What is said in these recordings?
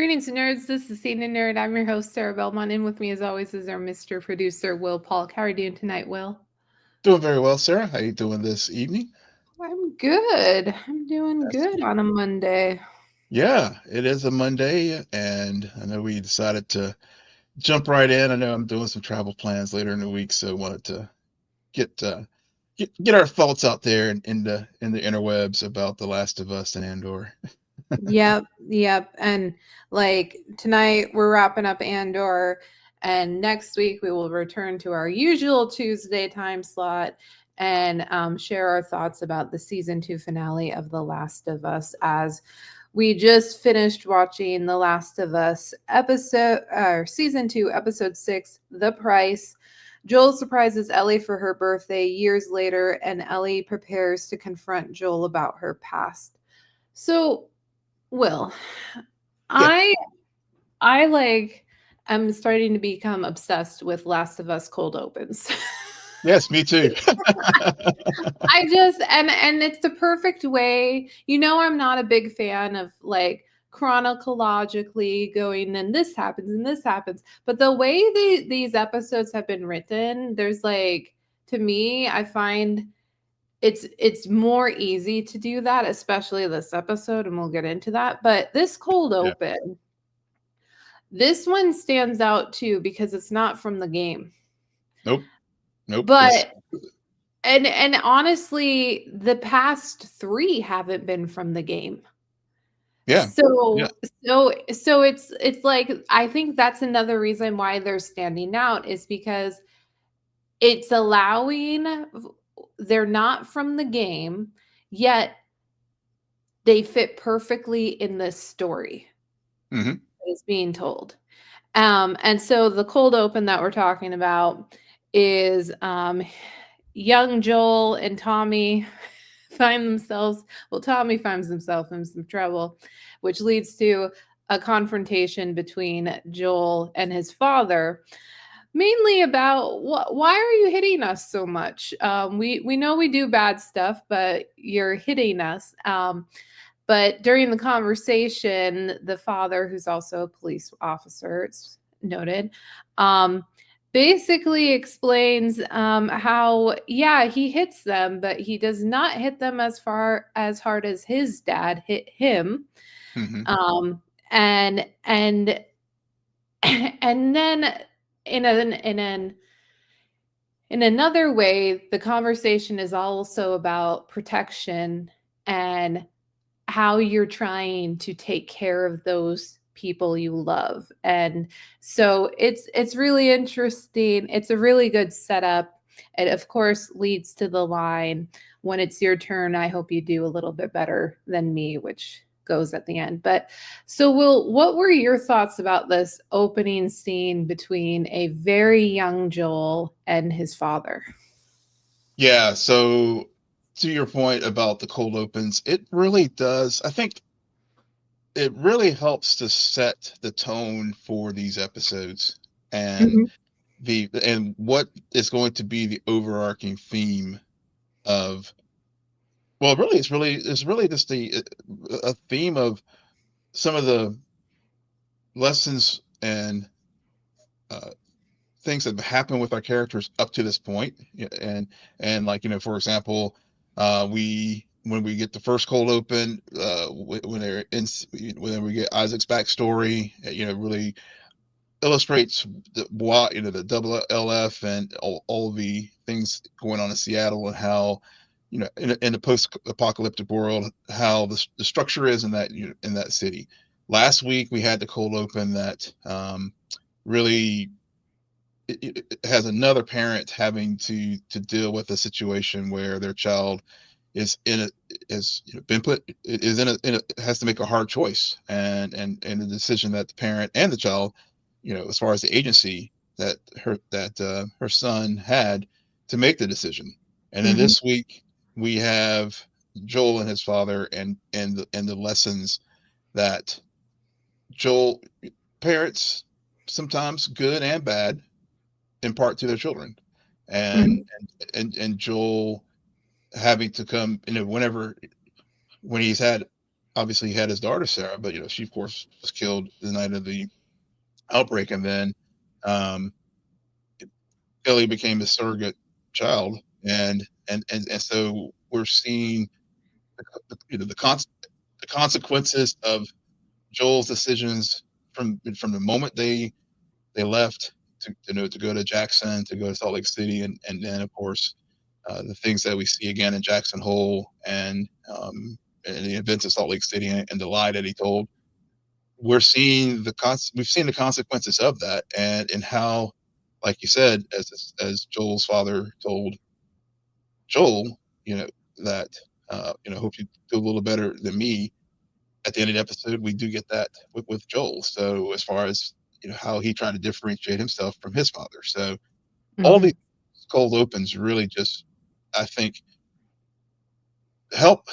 Greetings, nerds. This is Scene and Nerd. I'm your host, Sarah Belmont, and with me, as always, is our Mr. Producer, Will Polk. How are you doing tonight, Will? Doing very well, Sarah. How you doing this evening? I'm good. I'm doing That's good on a Monday. Yeah, it is a Monday, and I know we decided to jump right in. I know I'm doing some travel plans later in the week, so wanted to get get our thoughts out there in the interwebs about The Last of Us and Andor. Yep. And like tonight, we're wrapping up Andor, and next week we will return to our usual Tuesday time slot and share our thoughts about the season 2 finale of The Last of Us. As we just finished watching The Last of Us season 2, episode 6, The Price. Joel surprises Ellie for her birthday years later, and Ellie prepares to confront Joel about her past. So, Will, Yeah. I I like am starting to become obsessed with Last of Us cold opens. Yes, me too. I just and it's the perfect way. I'm not a big fan of like chronologically going and this happens, but the way these episodes have been written, there's like, to me, I find it's more easy to do that, especially this episode, and we'll get into that. But this cold Yeah. open, this one stands out too because it's not from the game. Nope. Nope. This. But and honestly, the past 3 haven't been from the game. Yeah. Yeah. So it's like, I think that's another reason why they're standing out, is because it's allowing, they're not from the game, yet they fit perfectly in this story Hmm. that is being told. And so the cold open that we're talking about is young Joel and Tommy find themselves, well, Tommy finds himself in some trouble, which leads to a confrontation between Joel and his father, mainly about why are you hitting us so much? We know we do bad stuff, but you're hitting us. But during the conversation, the father, who's also a police officer, it's noted, um, basically explains how, yeah, he hits them, but he does not hit them as hard as his dad hit him. Hmm. Um, and and then in an in an in another way, the conversation is also about protection and how you're trying to take care of those people you love. And so it's really interesting. It's a really good setup. It of course leads to the line, when it's your turn, I hope you do a little bit better than me, which goes at the end. But so, Will, what were your thoughts about this opening scene between a very young Joel and his father? Yeah. So to your point about the cold opens, it really does. I think it really helps to set the tone for these episodes and Mhm. what is going to be the overarching theme of, well, really it's really just a theme of some of the lessons and uh, things that have happened with our characters up to this point. Yeah, and like, for example, we when we get the first cold open, when they're in, when we get Isaac's backstory, really illustrates the double LF and all the things going on in Seattle, and how, in the post-apocalyptic world, how the structure is in in that city. Last week we had the cold open that really it has another parent having to deal with a situation where their child is in a is been put is in a has to make a hard choice, and the decision that the parent and the child, as far as the agency her son had to make the decision. And then Mhm. this week we have Joel and his father, and the lessons that Joel parents, sometimes good and bad, impart to their children, and Mhm. and Joel having to come, whenever when he's had obviously he had his daughter Sarah, but she of course was killed the night of the outbreak, and then um, Ellie became his surrogate child, and so we're seeing the consequences of Joel's decisions from the moment they left to go to Jackson, to go to Salt Lake City, and then of course the things that we see again in Jackson Hole, and the events of Salt Lake City, and the lie that he told. We've seen the consequences of that, and how, like you said, as Joel's father told Joel, that hope you do a little better than me. At the end of the episode, we do get that with Joel. So as far as how he tried to differentiate himself from his father, so all these Mhm. cold opens really just, I think, help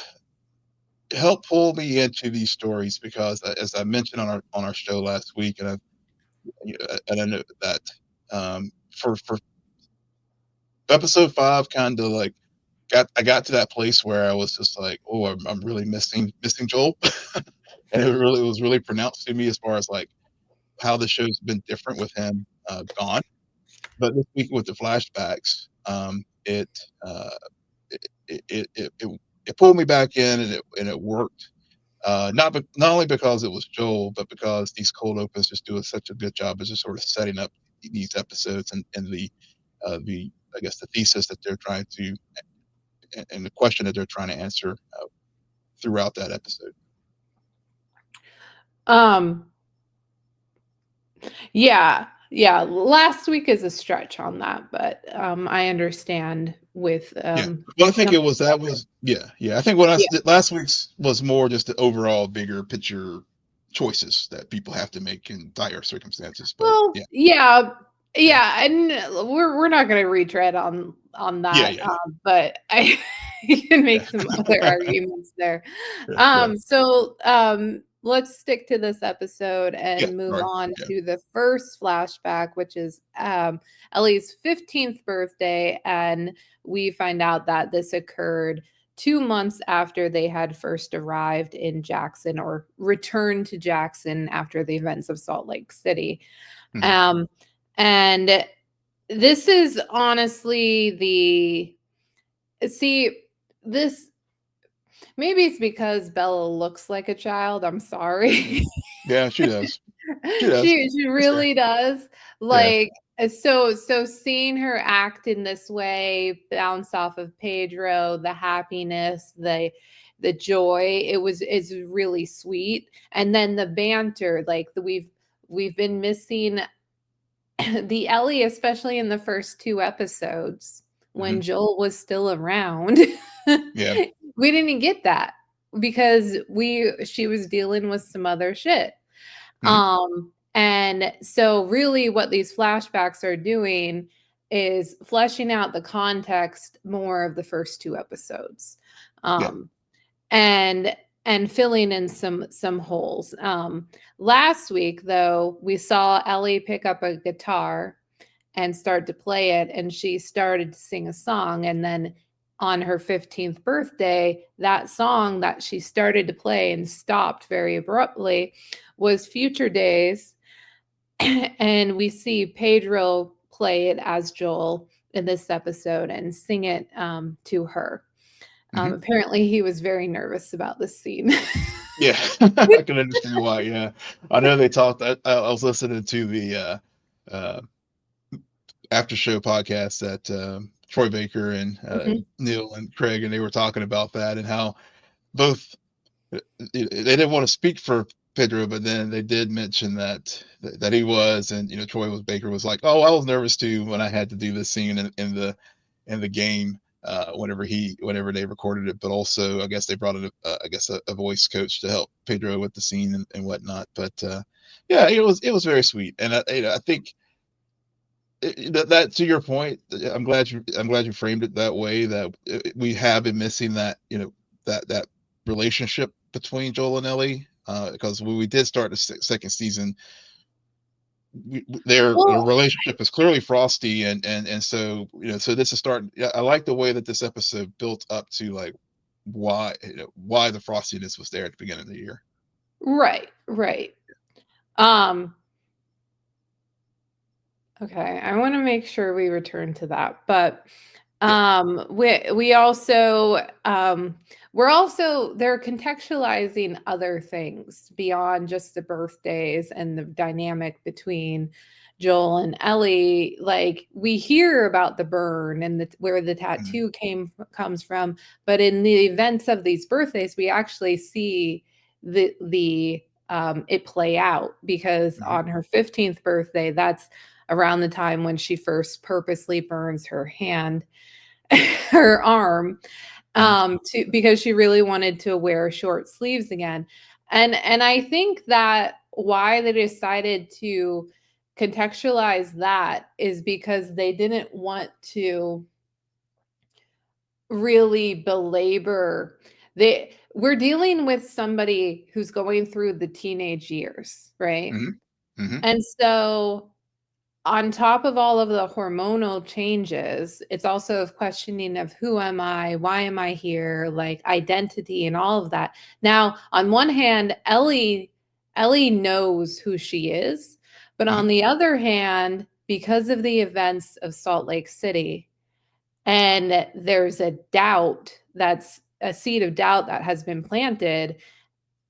pull me into these stories, because as I mentioned on our show last week, and I know that for episode 5, kind of like I got to that place where I was just like, oh, I'm really missing Joel, and it was really pronounced to me as far as like how the show's been different with him gone. But this week with the flashbacks, uh, it, it, it, it, it it pulled me back in, and it worked. Not only because it was Joel, but because these cold opens just do such a good job as just sort of setting up these episodes, and the I guess the thesis that they're trying to, and the question that they're trying to answer throughout that episode. Um, yeah, yeah. Last week is a stretch on that, but I understand with Yeah. Well, I think some. it was that was yeah. I think what Yeah. last week's was more just the overall bigger picture choices that people have to make in dire circumstances. But Well, yeah, yeah, yeah, yeah, and we're not going to retread on yeah, that, yeah, yeah, but I you can make some other yeah, arguments there. yeah, yeah. So let's stick to this episode Yeah, and move sorry. on Yeah. to the first flashback, which is Ellie's 15th birthday, and we find out that this occurred 2 months after they had first arrived in Jackson, or returned to Jackson after the events of Salt Lake City. Mhm. Um, and this is honestly the see this maybe it's because Bella looks like a child. I'm Mhm. sorry. Yeah, she does. She does. She That's fair. really does. Yeah. Like, so seeing her act in this way, bounce off of Pedro, the happiness, the joy, it's really sweet. And then the banter, like we've been missing the Ellie, especially in the first 2 episodes Hmm. when Joel was still around. Yeah. We didn't get that because we she was dealing with some other shit. Hmm. And so really what these flashbacks are doing is fleshing out the context more of the first 2 episodes. Yeah. Um, and filling in some holes. Last week though, we saw Ellie pick up a guitar and start to play it, and she started to sing a song, and then on her 15th birthday, that song that she started to play and stopped very abruptly was Future Days. And we see Pedro play it as Joel in this episode and sing it to her. Hmm. Apparently, he was very nervous about this scene. Yeah. I can understand why. Yeah. I know they talked. I was listening to the uh, after show podcast that Troy Baker and Mhm. Neil and Craig, and they were talking about that, and how both they didn't want to speak for Pedro, but then they did mention that he was, and Troy was Baker was like, oh, I was nervous too when I had to do this scene in the game. Whenever they recorded it, but also I guess they brought in a voice coach to help Pedro with the scene and whatnot. But yeah, it was very sweet, and I think that to your point, I'm glad you framed it that way. That we have been missing that that relationship between Joel and Ellie, because when we did start the second season, their Well, relationship is clearly frosty, and so so this is starting. Yeah, I like the way that this episode built up to like why the frostiness was there at the beginning of the year. Right, right. Um, okay, I want to make sure we return to that, but Yeah. we also we're also they're contextualizing other things beyond just the birthdays and the dynamic between Joel and Ellie. Like we hear about the burn and where the Mhm. tattoo comes from, but in the events of these birthdays, we actually see the it play out because Mhm. on her 15th birthday, that's around the time when she first purposely burns her hand, her arm, Mhm. to because she really wanted to wear short sleeves again. And I think that why they decided to contextualize that is because they didn't want to really belabor we're dealing with somebody who's going through the teenage years, right? Mhm. Mhm. And so on top of all of the hormonal changes, it's also a questioning of who am I? Why am I here? Like identity and all of that. Now, on one hand, Ellie knows who she is, but Mhm. on the other hand, because of the events of Salt Lake City, and there's a doubt that's a seed of doubt that has been planted,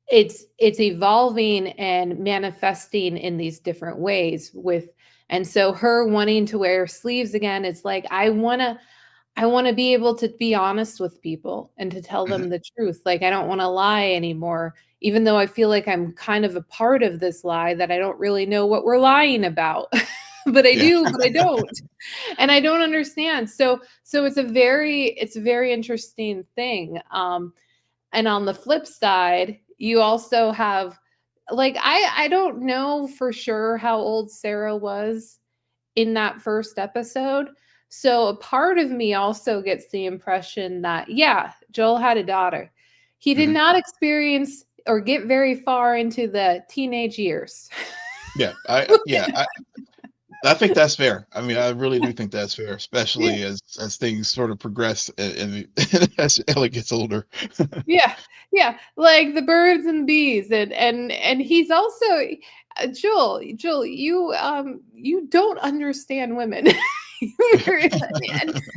it's evolving and manifesting in these different ways with and so her wanting to wear sleeves again, it's like I want to be able to be honest with people and to tell Mhm. them the truth. Like I don't want to lie anymore, even though I feel like I'm kind of a part of this lie that I don't really know what we're lying about. But I Yeah. do, but I don't. And I don't understand. So it's a very interesting thing. And on the flip side, you also have like I don't know for sure how old Sarah was in that first episode. So a part of me also gets the impression that yeah, Joel had a daughter. He did Mhm. not experience or get very far into the teenage years. Yeah. I think that's fair. I mean, I really do think that's fair, Yeah. especially as things sort of progress and as Ellie gets older. Yeah, yeah, like the birds and bees, and he's also Joel, you don't understand women.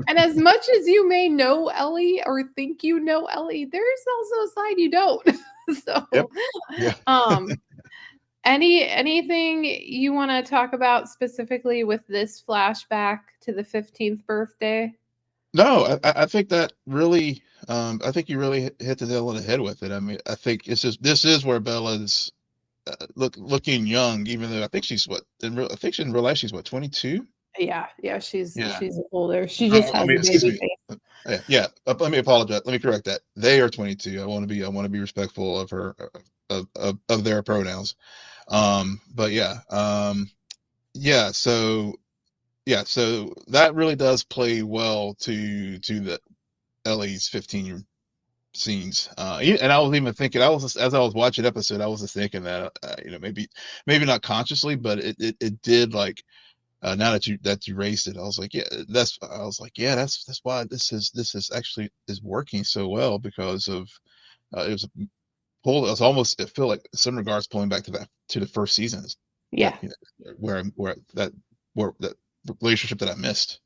And as much as you may know Ellie or think you know Ellie, there's also a side you don't. Yep. So, Yeah. um, anything you want to talk about specifically with this flashback to the 15th birthday? No, I think that really, I think you really hit the nail on the head with it. I mean, I think it's just this is where Bella's looking young, even though I think she's what I think she in real life she's what 22. Yeah, yeah, she's Yeah. she's older. She just I has mean, a excuse baby me. face. Yeah, yeah. Let me apologize. Let me correct that. They are 22. I want to be respectful of her of their pronouns. But yeah. Yeah. So yeah. So that really does play well to the Ellie's 15 scenes. And I was even thinking, as I was watching episode, I was just thinking that maybe not consciously, but it did like now that you raised it, I was like, yeah, that's why this is actually is working so well because of it was it was almost it feel like in some regards pulling back to the first seasons that Yeah. where that relationship that I missed.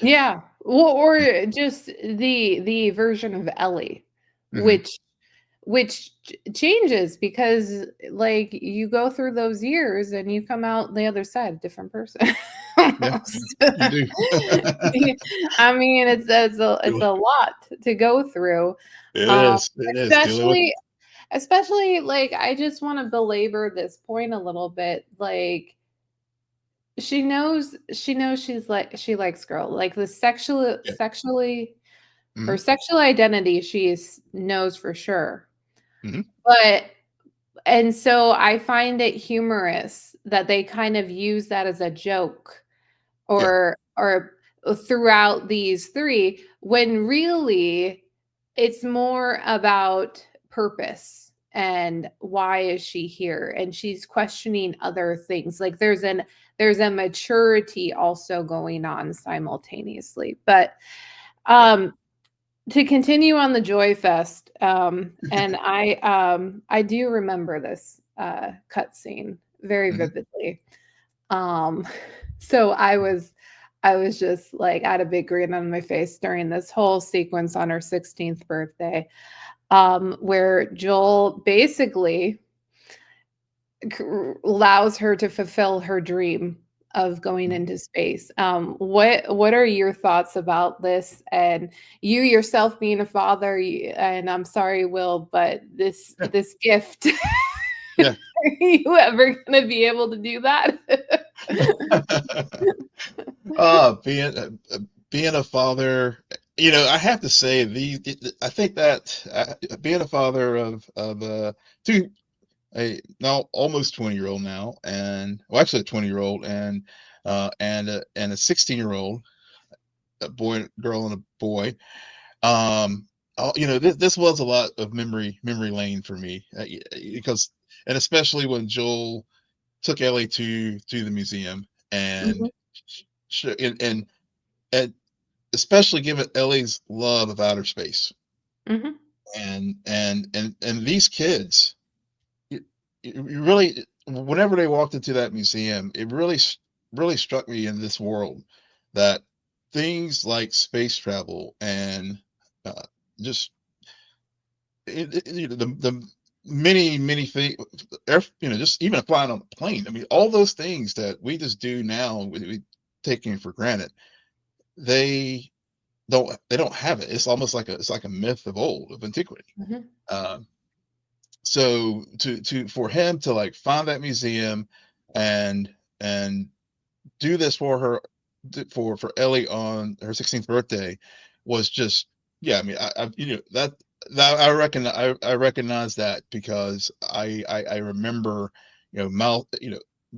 Yeah. Well, or just the version of Ellie, Hmm. which changes because like you go through those years and you come out the other side a different person. Yeah, Almost. you do. I mean, it's a lot to go through. It Um, is. It is dealing with. especially like I just want to belabor this point a little bit. Like she knows she likes girl. Like the Yeah. sexually Hmm. her sexual identity knows for sure. Hmm. But and so I find it humorous that they kind of use that as a joke Yeah. or throughout these three when really it's more about purpose and why is she here and she's questioning other things like there's a maturity also going on simultaneously but Yeah. um to continue on the Joy Fest, and I do remember this cutscene very Hmm. vividly. Um, so I was just like I had a big grin on my face during this whole sequence on her 16th birthday, where Joel basically allows her to fulfill her dream of going into space. What are your thoughts about this? And you yourself being a father, and I'm sorry, Will, but this gift, Yeah. are you ever gonna be able to do that? Being being a father, I have to say I think that being a father of two a now almost 20-year-old now, and well, actually a 20-year-old and a 16-year-old, a boy, girl, and a boy. This was a lot of memory lane for me, because and especially when Joel took Ellie to the museum and Mhm, sh- and especially given Ellie's love of outer space mhm, and these kids, you really, whenever they walked into that museum, it really struck me in this world that things like space travel and uh, just the many things, just even flying on a plane. I mean, all those things that we just do now, we taking for granted. They they don't have it. It's almost like a myth of old, of antiquity. mhm, Uh, so to for him to like find that museum and and do this for her, for Ellie on her 16th birthday, was just, yeah. I mean, I that I recognize that because I remember,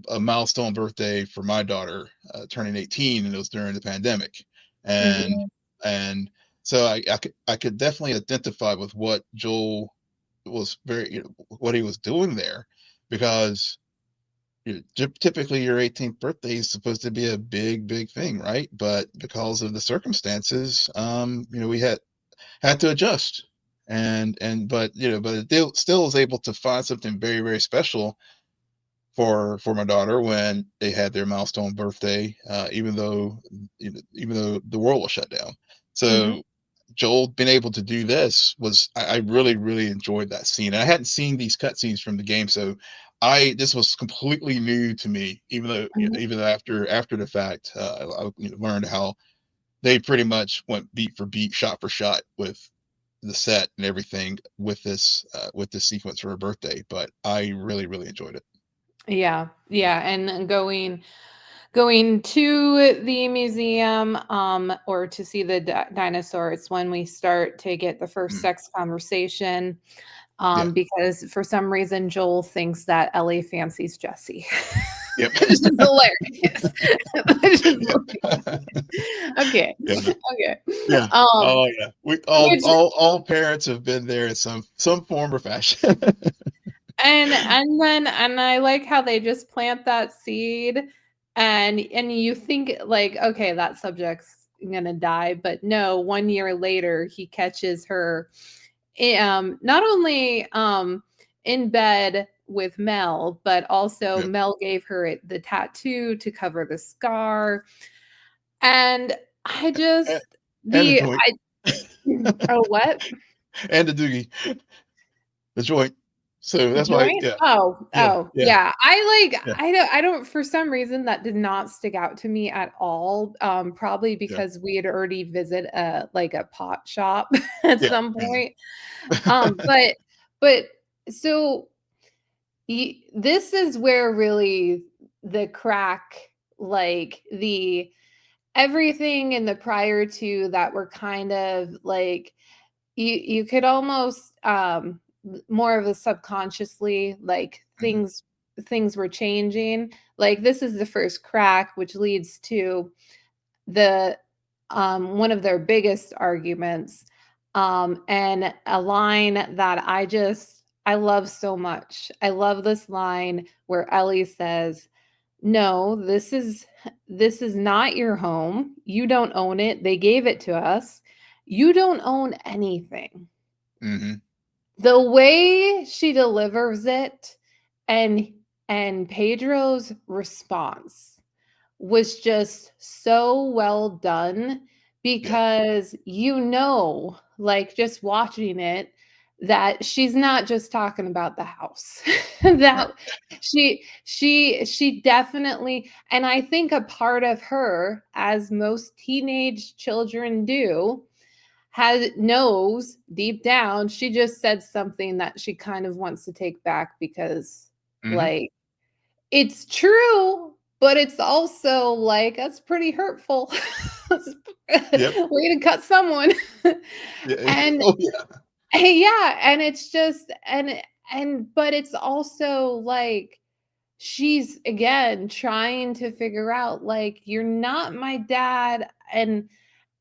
a milestone birthday for my daughter, turning 18, and it was during the pandemic, and mhm, and so I could definitely identify with what Joel was very, what he was doing there, because typically your 18th birthday is supposed to be a big thing, right? But because of the circumstances, we had to adjust, but it still was able to find something very special for my daughter when they had their milestone birthday, even though the world was shut down. mhm, So Joel being able to do this was, I really enjoyed that scene. And I hadn't seen these cutscenes from the game, so I this was completely new to me. mhm. Even after the fact, I learned how they pretty much went beat for beat, shot for shot with the set and everything with this sequence for her birthday. But I really enjoyed it. Yeah, yeah, and going to the museum, or to see the dinosaurs when we start to get the first Mm, sex conversation, yeah. because for some reason Joel thinks that Ellie fancies Jesse, Yep. which is hilarious. Which is Yep. okay, Yeah. okay, Yeah. um, Oh yeah. We which all parents have been there in some form or fashion. and I like how they just plant that seed, and you think like, okay, that subject's gonna die, but no, 1 year later he catches her, not only in bed with Mel, but also Yeah. Mel gave her the tattoo to cover the scar. And I And, just and the the joint. I oh what? And the doogie. The joint. So The that's why, joint? yeah. Oh, Yeah. oh, Yeah. yeah. Yeah. I don't for some reason that did not stick out to me at all. Probably Yeah. because we had already visited a pot shop at Yeah. some Yeah. point. But so this is where really the crack, like the everything in the prior to that were kind of like you could almost more of a subconsciously like Mhm. things were changing. Like this is the first crack, which leads to the one of their biggest arguments, and a line that I love so much. I love this line where Ellie says, "No, this is not your home. You don't own it. They gave it to us." you don't own anything. Mm-hmm. The way she delivers it, and Pedro's response was just so well done, Yeah. because like, just watching it, that she's not just talking about the house. Right. That she definitely, and I think a part of her, as most teenage children do, knows deep down she just said something that she kind of wants to take back, because, Mm-hmm. like, it's true, but it's also like, that's pretty hurtful. Yep. Way to cut someone. Yeah. And Oh yeah. yeah, and it's just, but it's also like, she's again trying to figure out, like, you're not my dad, and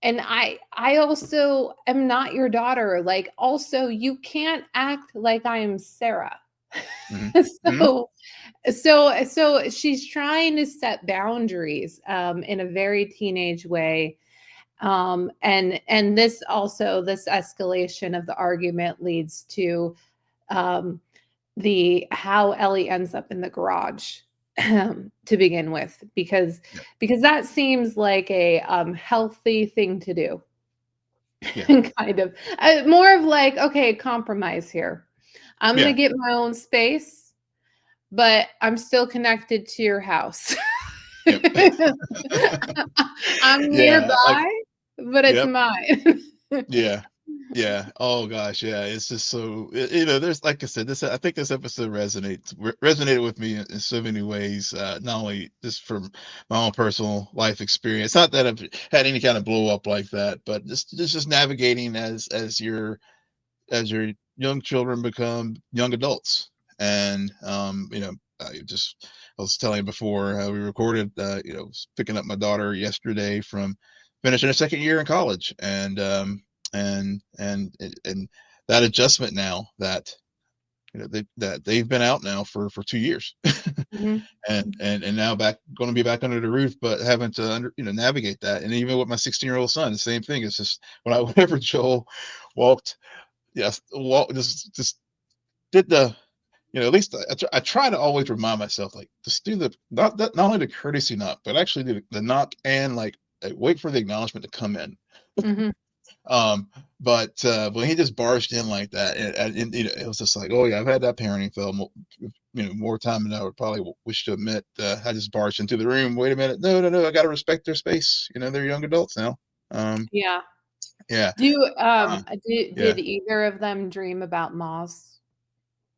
I also am not your daughter. Like, also, you can't act like I am Sarah. Mm-hmm. Mm-hmm. So she's trying to set boundaries, in a very teenage way. And this also, this escalation of the argument leads to, um, the how Ellie ends up in the garage, to begin with, because Yeah. that seems like a, healthy thing to do. Yeah. Kind of, more of like, okay, compromise here. I'm gonna Yeah. get my own space, but I'm still connected to your house. Yep. I'm Yeah. Like. nearby, but it's Yep. mine. Yeah. Yeah. Oh gosh. Yeah. It's just so there's, like I said, this, I think this episode resonated with me in so many ways. Not only just from my own personal life experience, not that I've had any kind of blow up like that, but just navigating as your young children become young adults. And I was telling you before we recorded, picking up my daughter yesterday from finishing her second year in college, and that adjustment now that they've been out now for 2 years. Mhm. And now going to be back under the roof, but having to navigate that. And even with my 16-year-old son, the same thing. It's just whenever Joel walked, yes, just did the, at least I try to always remind myself, like, just do the, not only the courtesy knock, but actually do the knock, and like, wait for the acknowledgement to come in. Mhm. But when he just barged in like that, and it was just like, oh yeah, I've had that parenting film, more time than I would probably wish to admit. I just barged into the room. Wait a minute, no, no, no, I got to respect their space. They're young adults now. Yeah. Yeah, uh, yeah. Did either of them dream about Moss?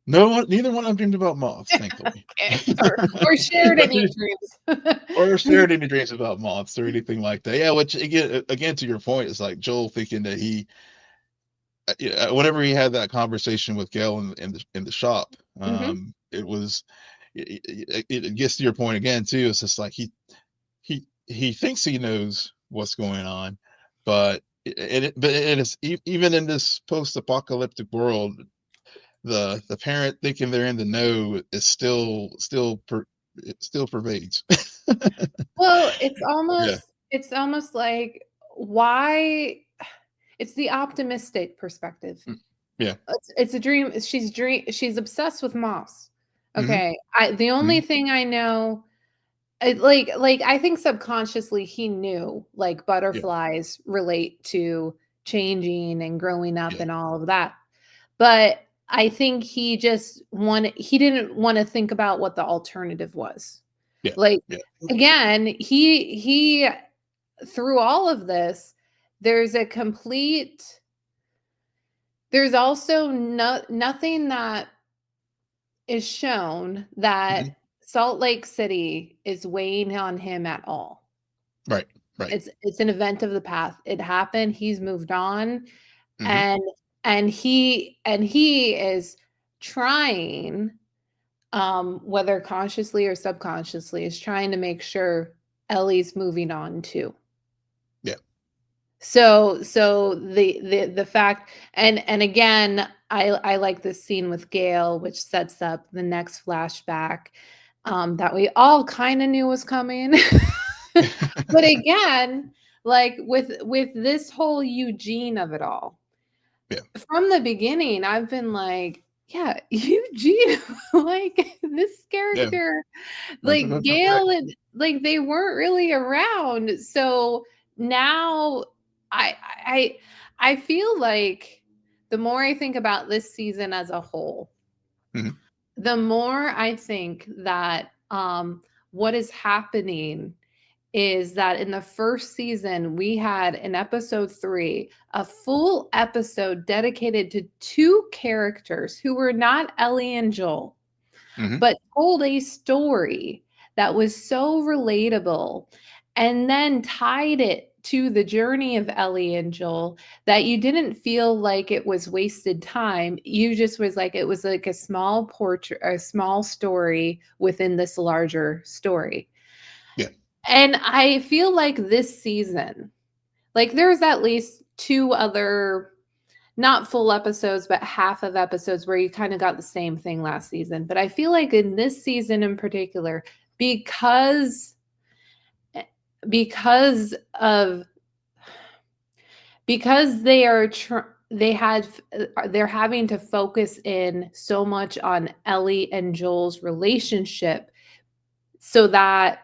No one, neither one of them dreamed about moths, thankfully. Okay. Or shared any dreams? Or shared any dreams about moths or anything like that. Yeah, which again, to your point, is like Joel thinking that whenever he had that conversation with Gail in the shop, Mhm. it was, it gets to your point again too. It's just like he thinks he knows what's going on, but it is, even in this post-apocalyptic world, the parent thinking they're in the know is it still pervades. Well, Yeah. it's almost like, why, it's the optimistic perspective. Mm. Yeah. It's a dream. She's obsessed with Moss. Mhm. Okay. The only Mhm. thing I know, I think subconsciously he knew, like, Yeah. butterflies relate to changing and growing up Yeah. and all of that. But I think he didn't want to think about what the alternative was. Yeah. Like, Yeah. again, he through all of this, there's a complete there's also nothing that is shown Mhm. that Salt Lake City is weighing on him at all. Right. Right. It's an event of the past. It happened, he's moved on, Mhm. and he is trying, whether consciously or subconsciously, is trying to make sure Ellie's moving on too. Yeah. So the fact, and again, I like this scene with Gail, which sets up the next flashback, that we all kind of knew was coming. But again, like with this whole Eugene of it all. Yeah. From the beginning, I've been like, yeah, Eugene, like this Yeah. character, That's like correct. Gail and like they weren't really around. So now I I I feel like the more I think about this season as a whole, Mhm. the more I think that what is happening is that in the first season, we had in episode 3 a full episode dedicated to two characters who were not Ellie and Joel, Mhm. but told a story that was so relatable and then tied it to the journey of Ellie and Joel that you didn't feel like it was wasted time. You just was like, it was like a small portrait, a small story within this larger story. Yeah. And I feel like this season, like there's at least two other not full episodes, but half of episodes where you kind of got the same thing last season. But I feel like in this season in particular, because because of because they are they had they're having to focus in so much on Ellie and Joel's relationship so that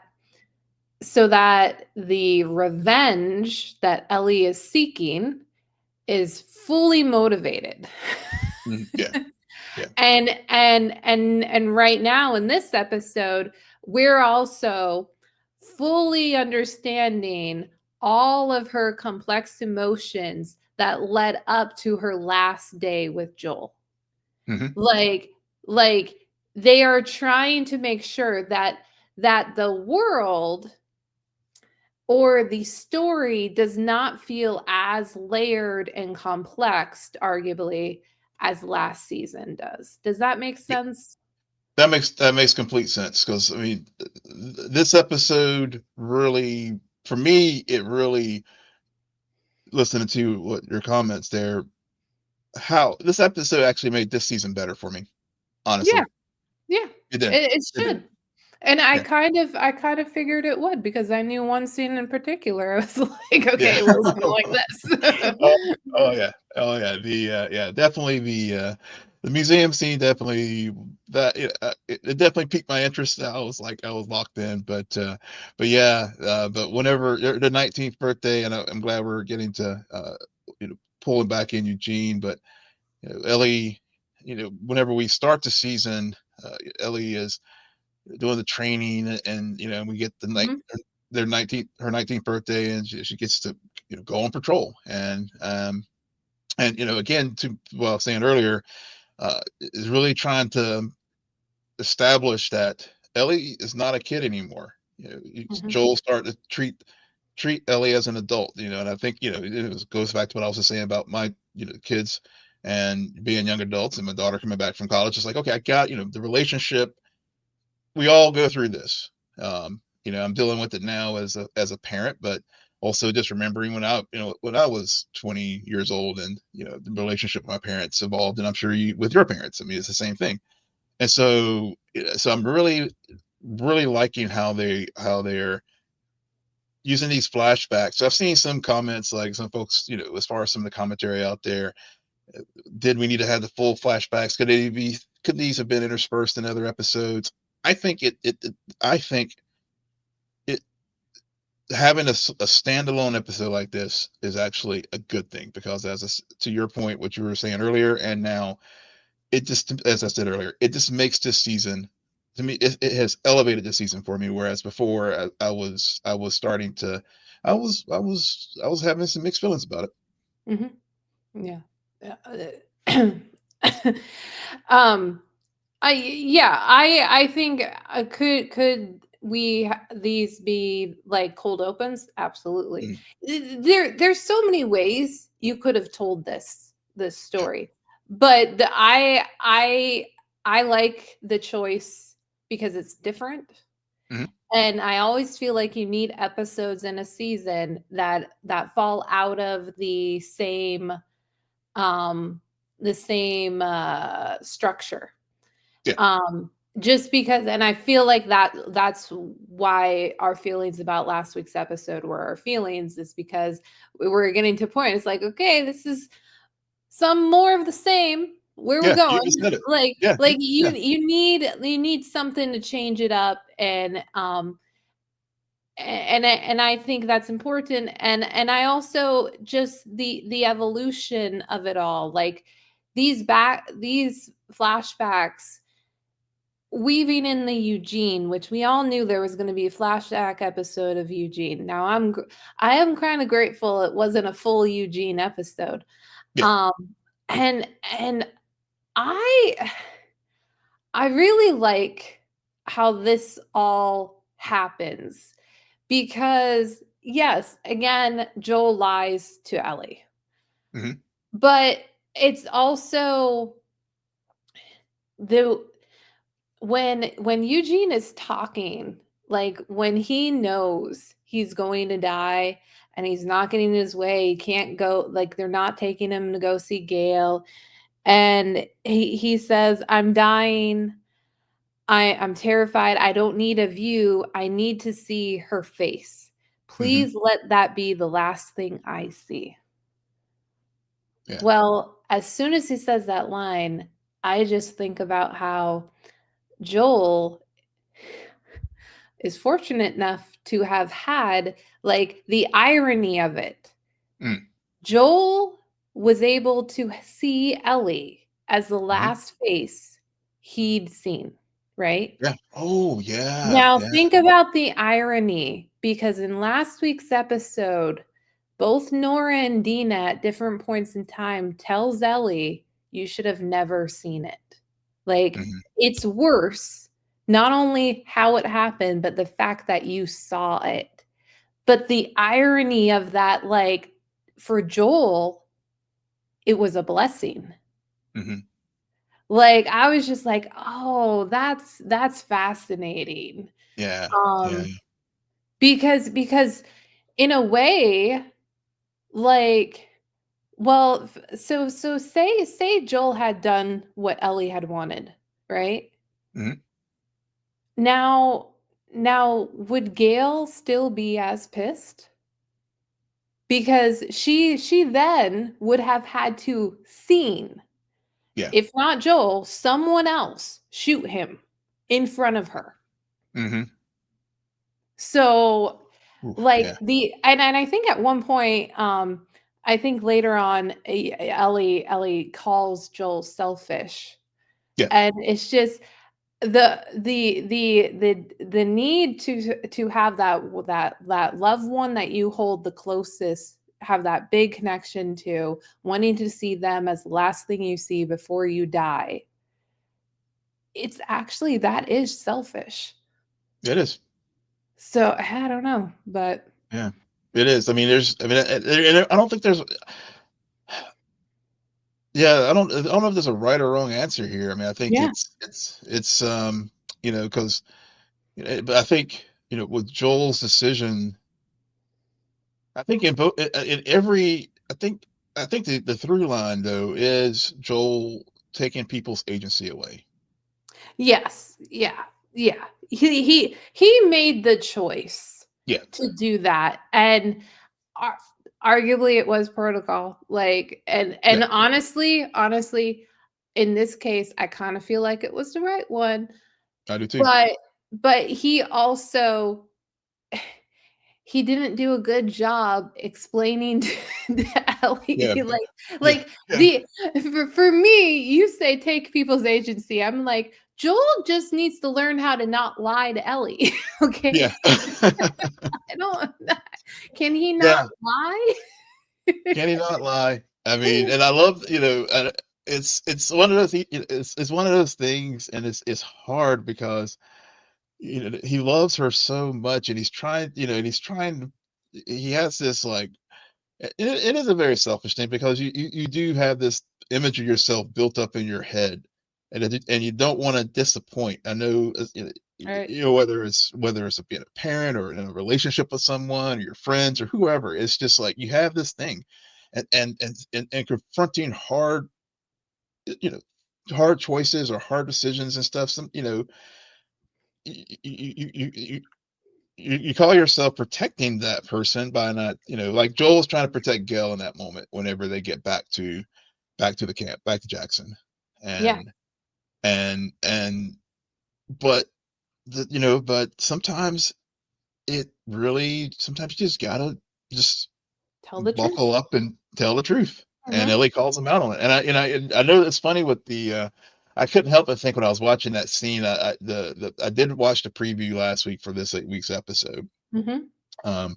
the revenge that Ellie is seeking is fully motivated. Mhm. Yeah. Yeah. And right now in this episode, we're also fully understanding all of her complex emotions that led up to her last day with Joel. Mhm. Like like they are trying to make sure that the world or the story does not feel as layered and complex, arguably, as last season does. Does that make Yeah. sense? That makes complete sense because I mean, this episode really, for me, it really listening to what your comments there, how this episode actually made this season better for me, Yeah, honestly. yeah, It did. it It did. should. And Yeah. I kind of figured it would because I knew one scene in particular. I was like, Yeah. okay, well, it's gonna like Oh, this. oh, yeah. Oh, yeah. Yeah, definitely the museum scene definitely that it definitely piqued my interest. I was locked in, but yeah, but whenever the 19th birthday, and I'm glad we're getting to pulling back in Eugene, but Ellie, whenever we start the season, Ellie is doing the training, and we get the night Mhm, their 19th her 19th birthday, and she gets to go on patrol, and again, to what I was saying earlier, is really trying to establish that Ellie is not a kid anymore. mhm, Joel started to treat Ellie as an adult, and I think goes back to what I was just saying about my kids and being young adults, and my daughter coming back from college. It's like, okay, I got the relationship. We all go through this. I'm dealing with it now as a parent, but also just remembering when I was 20 years old, and the relationship with my parents evolved, and I'm sure you with your parents. I mean, it's the same thing. And so I'm really liking how they're using these flashbacks. So I've seen some comments, like some folks, as far as some of the commentary out there, did we need to have the full flashbacks? Could these have been interspersed in other episodes? I think I think it having a standalone episode like this is actually a good thing, because to your point, what you were saying earlier, and now it just, as I said earlier, it just makes this season, to me, it has elevated this season for me. Whereas before, I was starting to, I was having some mixed feelings about it. mhm. Yeah. Yeah. Um, I think could these be like cold opens? Absolutely. Mm, There's so many ways you could have told this yeah. story, but I like the choice because it's different, Mhm. and I always feel like you need episodes in a season that fall out of um, the same structure. Yeah. Um, just because, and I feel like that's why our feelings about last week's episode were our feelings, is because we were getting to a point. It's like, okay, this is some more of the same. Where we're Yeah, you going, just said it. like Yeah, you yeah. need something to change it up, and I think that's important, and I also just the evolution of it all, like these flashbacks weaving in the Eugene, which we all knew there was going to be a flashback episode of Eugene. Now I am kind of grateful it wasn't a full Eugene episode. Yeah. Um and and I I really like how this all happens, because yes, again, Joel lies to Ellie. Mhm. But it's also the when Eugene is talking, like when he knows he's going to die and he's not getting his way, he can't go, like they're not taking him to go see Gail, and he says, "I'm dying. I'm terrified. I don't need a view. I need to see her face. Mhm. Please let that be the last thing I see." Yeah. Well, as soon as he says that line, I just think about how Joel is fortunate enough to have had, like, the irony of it. Mm. Joel was able to see Ellie as the Mhm. last face he'd seen, right? Yeah. Oh, yeah, Now yeah. think about the irony, because in last week's episode, both Nora and Dina at different points in time tells Ellie, "You should have never seen it." Like, Mhm. it's worse, not only how it happened, but the fact that you saw it. But the irony of that, like, for Joel, it was a blessing. Mhm. Like, I was just like, "Oh, that's fascinating." Yeah, yeah. Um, because in a way, like, well, so say Joel had done what Ellie had wanted, right? Mhm. Now now would Gail still be as pissed? Because she then would have had to seen, Yeah. if not Joel, someone else shoot him in front of her. Mhm. So, Oof, like, yeah. and I think at one point, I think later on, Ellie calls Joel selfish, Yeah. and it's just the need to have that loved one that you hold the closest, have that big connection to, wanting to see them as the last thing you see before you die. It's actually, that is selfish. It is. So I don't know, but Yeah. It is. I mean, and I don't think there's yeah, I don't know if there's a right or wrong answer here. I mean, I think yeah. it's because but I think, with Joel's decision, I think in every I think the through line though is Joel taking people's agency away. Yes. Yeah. Yeah. He made the choice Yeah. to do that, and ar arguably it was protocol, like, Yeah. and honestly, in this case, I kinda feel like it was the right one, I do too. but he also he didn't do a good job explaining to Ellie, Yeah. Yeah. like Yeah. the for me, you say take people's agency. I'm like, Joel just needs to learn how to not lie to Ellie. Okay. Yeah. I don't can he not Yeah. lie? Can he not lie? I mean, and I love, it's one of those it's one of those things, and it's hard because he loves her so much, and he has this, like, it is a very selfish thing because you do have this image of yourself built up in your head, and you don't want to disappoint. I know, Right. whether it's being a parent or in a relationship with someone or your friends or whoever. It's just like you have this thing, and confronting hard, you know hard choices or hard decisions and stuff. Some, you call yourself protecting that person by not, like Joel's trying to protect Gail in that moment whenever they get back to the camp, back to Jackson, Yeah. and but but sometimes you just gotta just Tell the truth. buckle up and tell the truth. And Mhm. Ellie calls him out on it. And I know it's funny with the I couldn't help but think when I was watching that scene. I did watch the preview last week for this week's episode. Mhm. Um,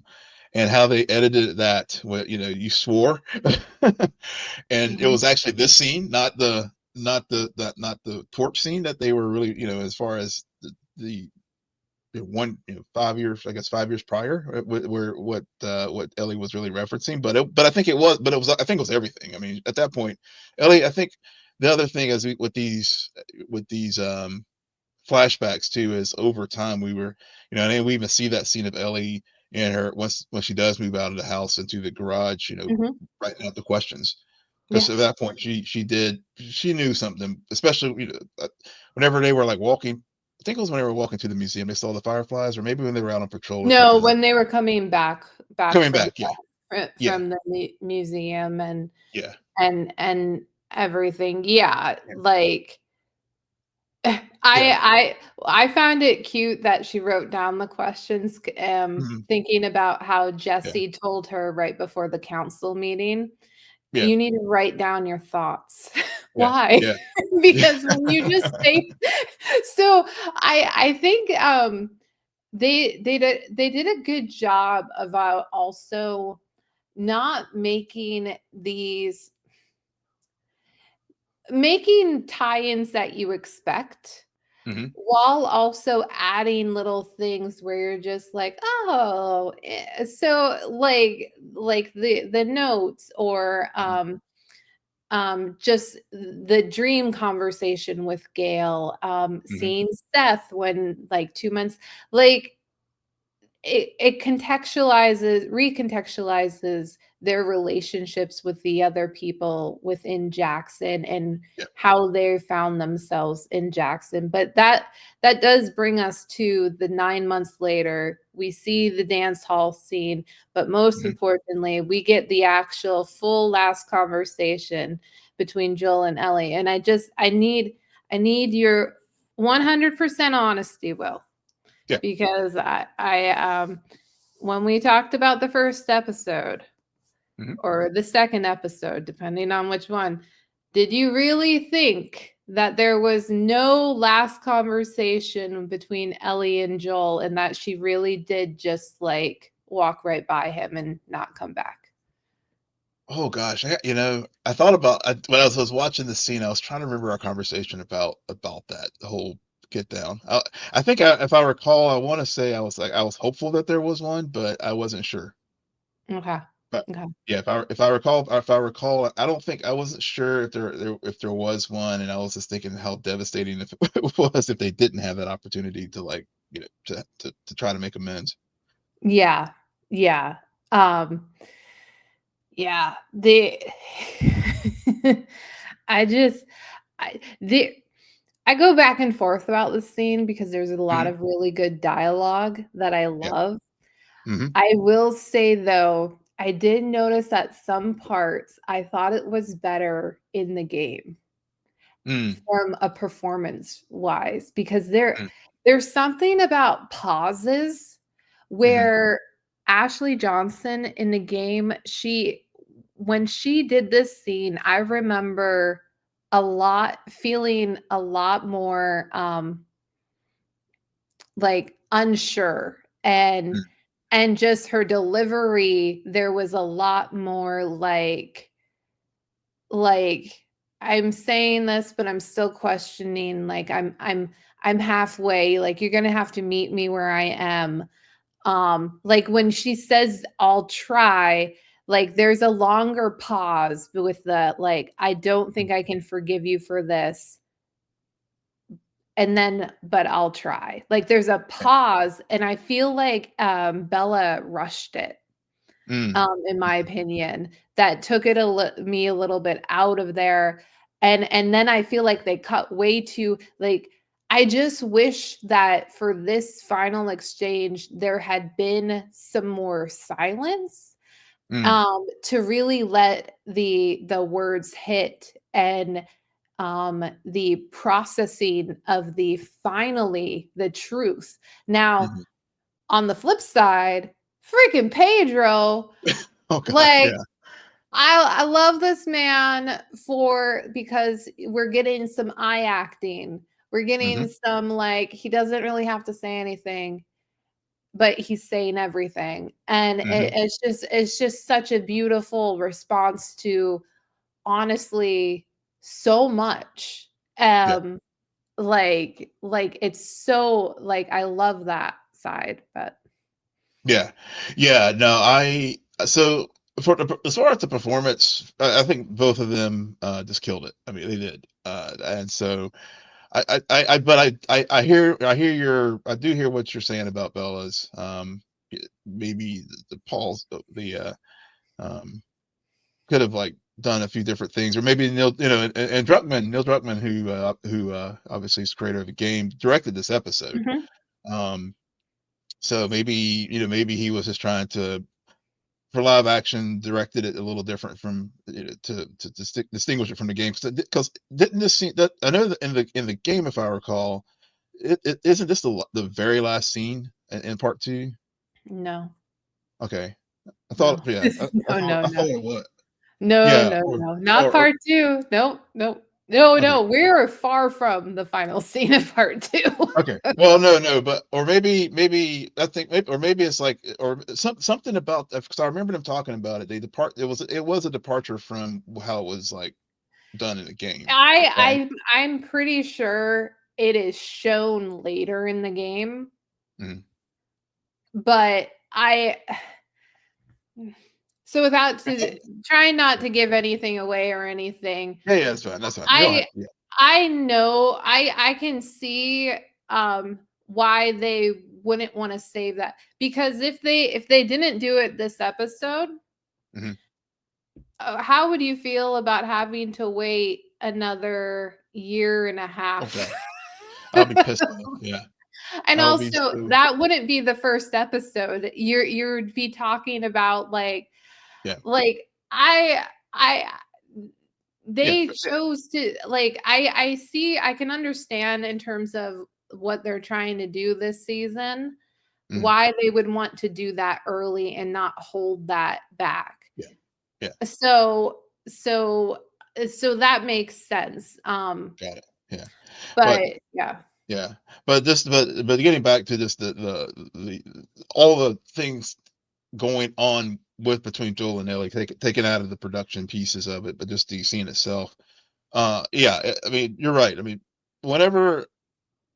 and how they edited that. You swore, and it Mhm. was actually this scene, not the torch scene that they were really, as far as the 5 years, I guess 5 years prior, where what Ellie was really referencing. But I think I think it was everything. I mean, at that point, Ellie. I think the other thing is with these flashbacks too is over time we were, and we even see that scene of Ellie and her once when she does move out of the house into the garage, Mhm. writing out the questions. Because Yeah. at that point she knew something, especially whenever they were like walking. I think it was when they were walking to the museum. They saw the fireflies, or maybe when they were out on patrol or No, something like when they were coming back coming from back. Yeah, yeah, from the museum yeah, and everything. Yeah, yeah, like I yeah. I I found it cute that she wrote down the questions, Mhm. thinking about how Yeah, Jesse told her right before the council meeting, yeah, "You need to write down your thoughts." yeah, Why? yeah. Because when you just say so I think, they did a good job about also not making tie-ins that you expect, Hmm. while also adding little things where you're just like, "Oh, so like the notes or, Hmm. just the dream conversation with Gail, Hmm. seeing Seth when, like, 2 months like, it recontextualizes their relationships with the other people within Jackson and Yeah. how they found themselves in Jackson. But that does bring us to the 9 months later. We see the dance hall scene, but most Hmm. importantly, we get the actual full last conversation between Joel and Ellie. And I need your 100% honesty, Will, Yeah. because I when we talked about the first episode Hmm. or the second episode, depending on which one, did you really think that there was no last conversation between Ellie and Joel and that she really did just like walk right by him and not come back? Oh gosh, I thought about when I was watching the scene. I was trying to remember our conversation about that the whole get down. I think if I recall, I want to say I was hopeful that there was one, but I wasn't sure. Okay. But Okay. yeah, if I recall, I don't think I wasn't sure if there was one, and I was just thinking how devastating if it was if they didn't have that opportunity to like to try to make amends. Yeah. Yeah. Um yeah. The I just the I go back and forth about this scene because there's a lot Hmm. of really good dialogue that I Yeah. love. Hmm. I will say, though, I did notice that some parts I thought it was better in the game Mm. from a performance-wise because Mm. there's something about pauses Hmm. where Ashley Johnson in the game, she when she did this scene, I remember feeling a lot more, like, unsure, and just her delivery, there was a lot more like, "I'm saying this, but I'm still questioning, like, I'm halfway, like, you're gonna have to meet me where I am." Like, when she says, "I'll try," like, there's a longer pause with the, like, "I don't Mm. think I can forgive you for this." And then, "But I'll try." Like, there's a Yeah. pause, and I feel like, Bella rushed it, Mm. in my opinion, that took it a little bit out of there, and then I feel like they cut way too, like, I just wish that for this final exchange there had been some more silence, Mm, to really let the words hit, and the processing of the finally the truth. Now, mhm. on the flip side, freaking Pedro, Oh god, like, yeah. I love this man for because we're getting some eye acting. We're getting Mhm, some, like, he doesn't really have to say anything, but he's saying everything. And mhm. it's just such a beautiful response to, honestly, so much. Yeah. It's so, like, I love that side, but Yeah. Yeah, no, so for as far as the performance, I think both of them, just killed it. I mean, they did. And so but I do hear what you're saying about Bella's, maybe the Paul's, um, could have, like, done a few different things, or maybe Neil Druckmann, who obviously is the creator of the game, directed this episode. Mhm. Um, so maybe he was just trying to, for live action, directed it a little different from, to distinguish it from the game, because didn't this scene, that I know that in the game, if I recall, it isn't this the very last scene in part two? No. Okay, I thought, No. yeah, No, no, I no. thought it was, No, yeah, no, no, not or part 2. Nope, nope. No, okay. no, we're far from the final scene of part 2. Okay. Well, no, but or maybe I think, or maybe it's like, or something about, because I remember them talking about it. They depart. It was a departure from how it was, like, done in the game. I Right. I I'm pretty sure it is shown later in the game, Mhm. but so without to And- trying not to give anything away or anything, yeah, yeah, that's fine. That's fine. You don't have I to. Yeah. I know I can see, why they wouldn't wanna save that, because if they didn't do it this episode, Mhm. how would you feel about having to wait another year and a Oh half? god, I'll be pissed off. Yeah, And I'll be also, so. that wouldn't be the first episode. You'd be talking about, Yeah, like, I yeah, they chose to, like, I can understand in terms of what they're trying to do this season, mhm, why they would want to do that early and not hold that back. yeah, yeah. So that makes sense, Got it. Yeah, but but yeah. yeah, but getting back to just all the things going on with between Joel and Ellie, taken out of the production pieces of it, but just the scene itself. Yeah, I mean, you're right. I mean, whenever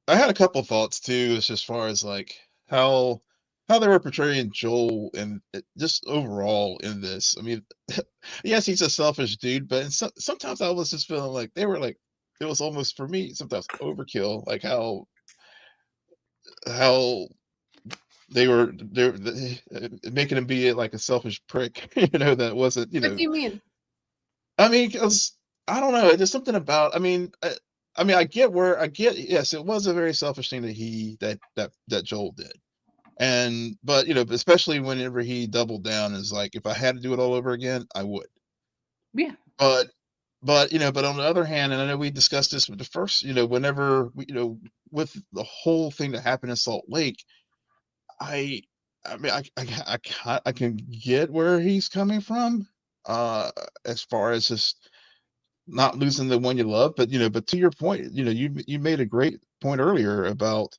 I had a couple thoughts too, as far as, like, how they were portraying Joel, and just overall in this. I mean, yes, he's a selfish dude, but sometimes I was just feeling like they were, like, it was almost, for me, sometimes overkill, like how they're making him be, like, a selfish prick, that wasn't, What do you mean? I mean, 'cause I don't know, there's something about, I mean, I get, yes, it was a very selfish thing that Joel did. And but, especially whenever he doubled down, is like, if I had to do it all over again, I would. Yeah. But but on the other hand, and I know we discussed this with the first, whenever with the whole thing that happened in Salt Lake, I I mean, I can get where he's coming from, uh, as far as just not losing the one you love. But, but to your point, you made a great point earlier about,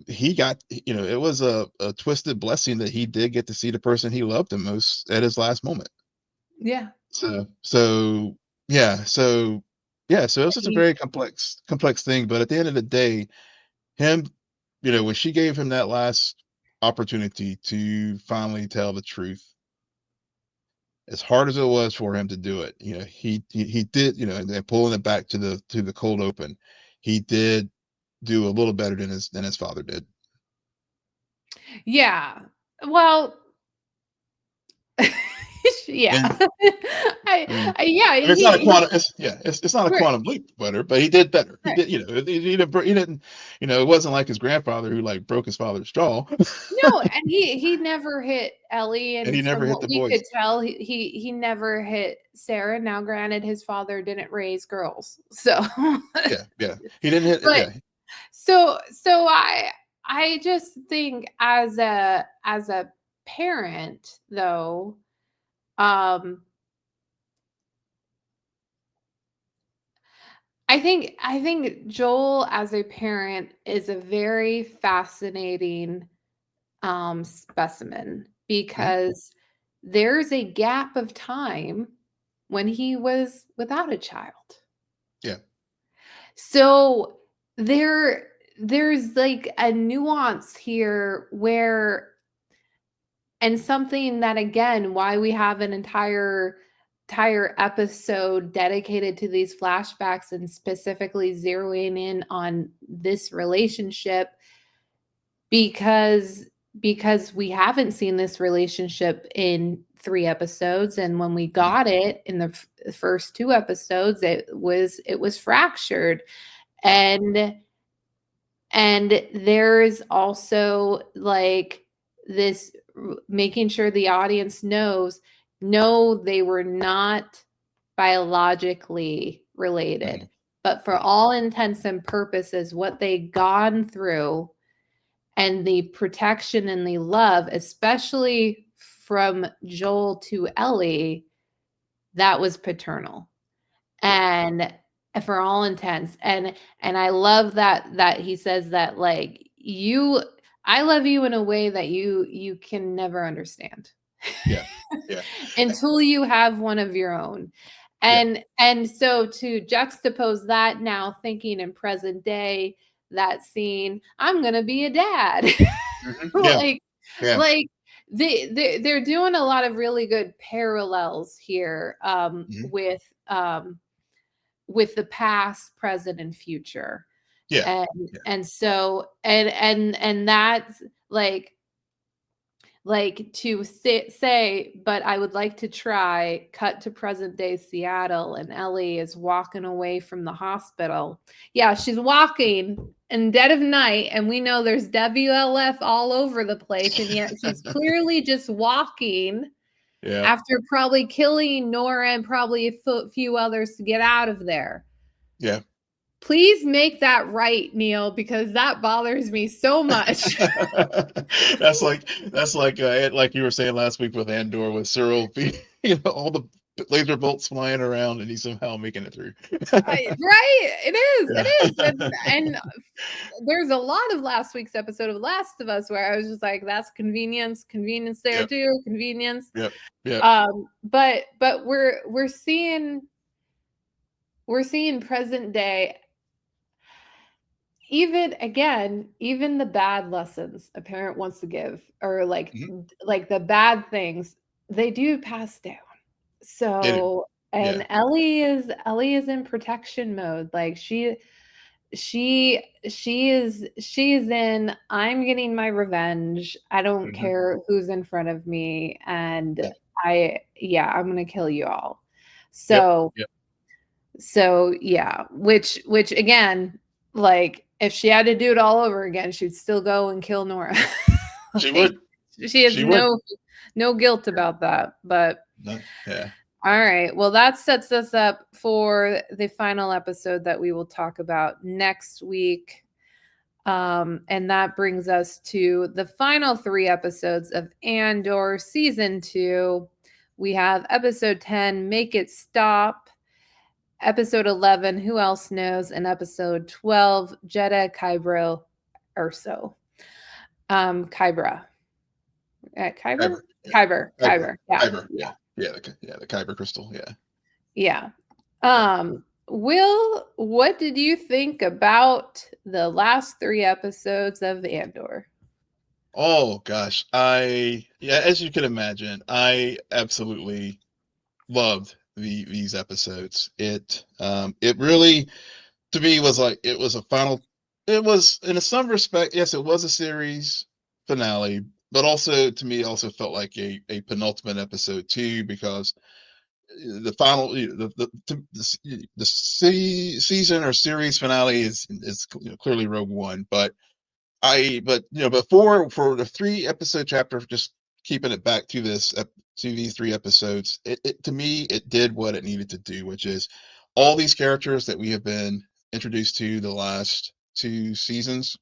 he got, it was a twisted blessing that he did get to see the person he loved the most at his last moment. Yeah. So yeah, so it was just a He very complex thing. But at the end of the day, him, when she gave him that last opportunity to finally tell the truth, as hard as it was for him to do it, he did, and pulling it back to the cold open, he did do a little better than his father did. Yeah. Well, Yeah. And I mean, Yeah, it's not a he quantum. It's not a right, quantum leap, but he did better. He right. did, he didn't, it wasn't like his grandfather who like broke his father's jaw, No, and he never hit Ellie, and he and never from hit what the we could boys. tell, he never hit Sarah. Now, granted, his father didn't raise girls, so Yeah, yeah, he didn't hit. but Yeah, so I just think as a parent though, um I think Joel as a parent is a very fascinating specimen mhm, because there's a gap of time when he was without a child. yeah, So there's like a nuance here where, and something that again why we have an entire episode dedicated to these flashbacks and specifically zeroing in on this relationship, because we haven't seen this relationship in 3 episodes, and when we mhm, got it in the first 2 episodes, it was fractured. And and there's also like this making sure the audience knows, no, they were not biologically related, mhm, but for mhm, all intents and purposes what they gone through and the protection and the love, especially from Joel to Ellie, that was paternal. yeah, And for all intents, and I love that he says that, like, you I love you in a way that you can never understand yeah, yeah, until you have one of your own. yeah, And so to juxtapose that now, thinking in present day, that scene, I'm gonna be a dad. yeah, like yeah, like they're doing a lot of really good parallels here, mhm, with the past, present, and future. yeah, And yeah, so and that's like to say, but I would like to try, cut to present day Seattle, and Ellie is walking away from the hospital. Yeah, she's walking in dead of night, and we know there's WLF all over the place, and yet she's clearly just walking yeah. after probably killing Nora and probably a few others to get out of there. Yeah. Please make that right, Neil, because that bothers me so much. That's like you were saying last week with Andor with Syril, all the laser bolts flying around and he's somehow making it through. Right, it Yeah. is, and there's a lot of last week's episode of Last of Us where I was just like, "That's convenience, convenience there Yep. too, convenience." Yep. Yep. But we're seeing present day, even again, even the bad lessons a parent wants to give, or Mhm. like the bad things, they do pass down. Get it. So, Yeah. and Ellie is in protection mode. Like she is in, I'm getting my revenge. I don't Mhm. care who's in front of me, and Yeah. I'm going to kill you all. Yep. So Yep. yeah, which again, like if she had to do it all over again, she'd still go and kill Nora. She Like, would. she has She would. no guilt about that. But No. Yeah. all right, well, that sets us up for the final episode that we will talk about next week. And that brings us to the final 3 episodes of Andor season 2. We have episode 10, Make It Stop, episode 11, Who Else Knows, and episode 12, Jeddah Kybro Urso. Kybra. Kyber? Kyber. Yeah. Kyber. Kyber. Kyber. Yeah. Kyber. Yeah. Yeah. Yeah. The Kyber crystal. Yeah. Yeah. Yeah. Will, what did you think about the last 3 episodes of Andor? Oh gosh. Yeah, as you can imagine, I absolutely loved these episodes. It really, to me, was like it was a final. It was in some respect, yes, it was a series finale, but also to me, also felt like a penultimate episode too, because the final, season or series finale is clearly Rogue One, but for the 3 episode chapter, just keeping it back to to these 3 episodes, it to me it did what it needed to do, which is all these characters that we have been introduced to the last 2 seasons.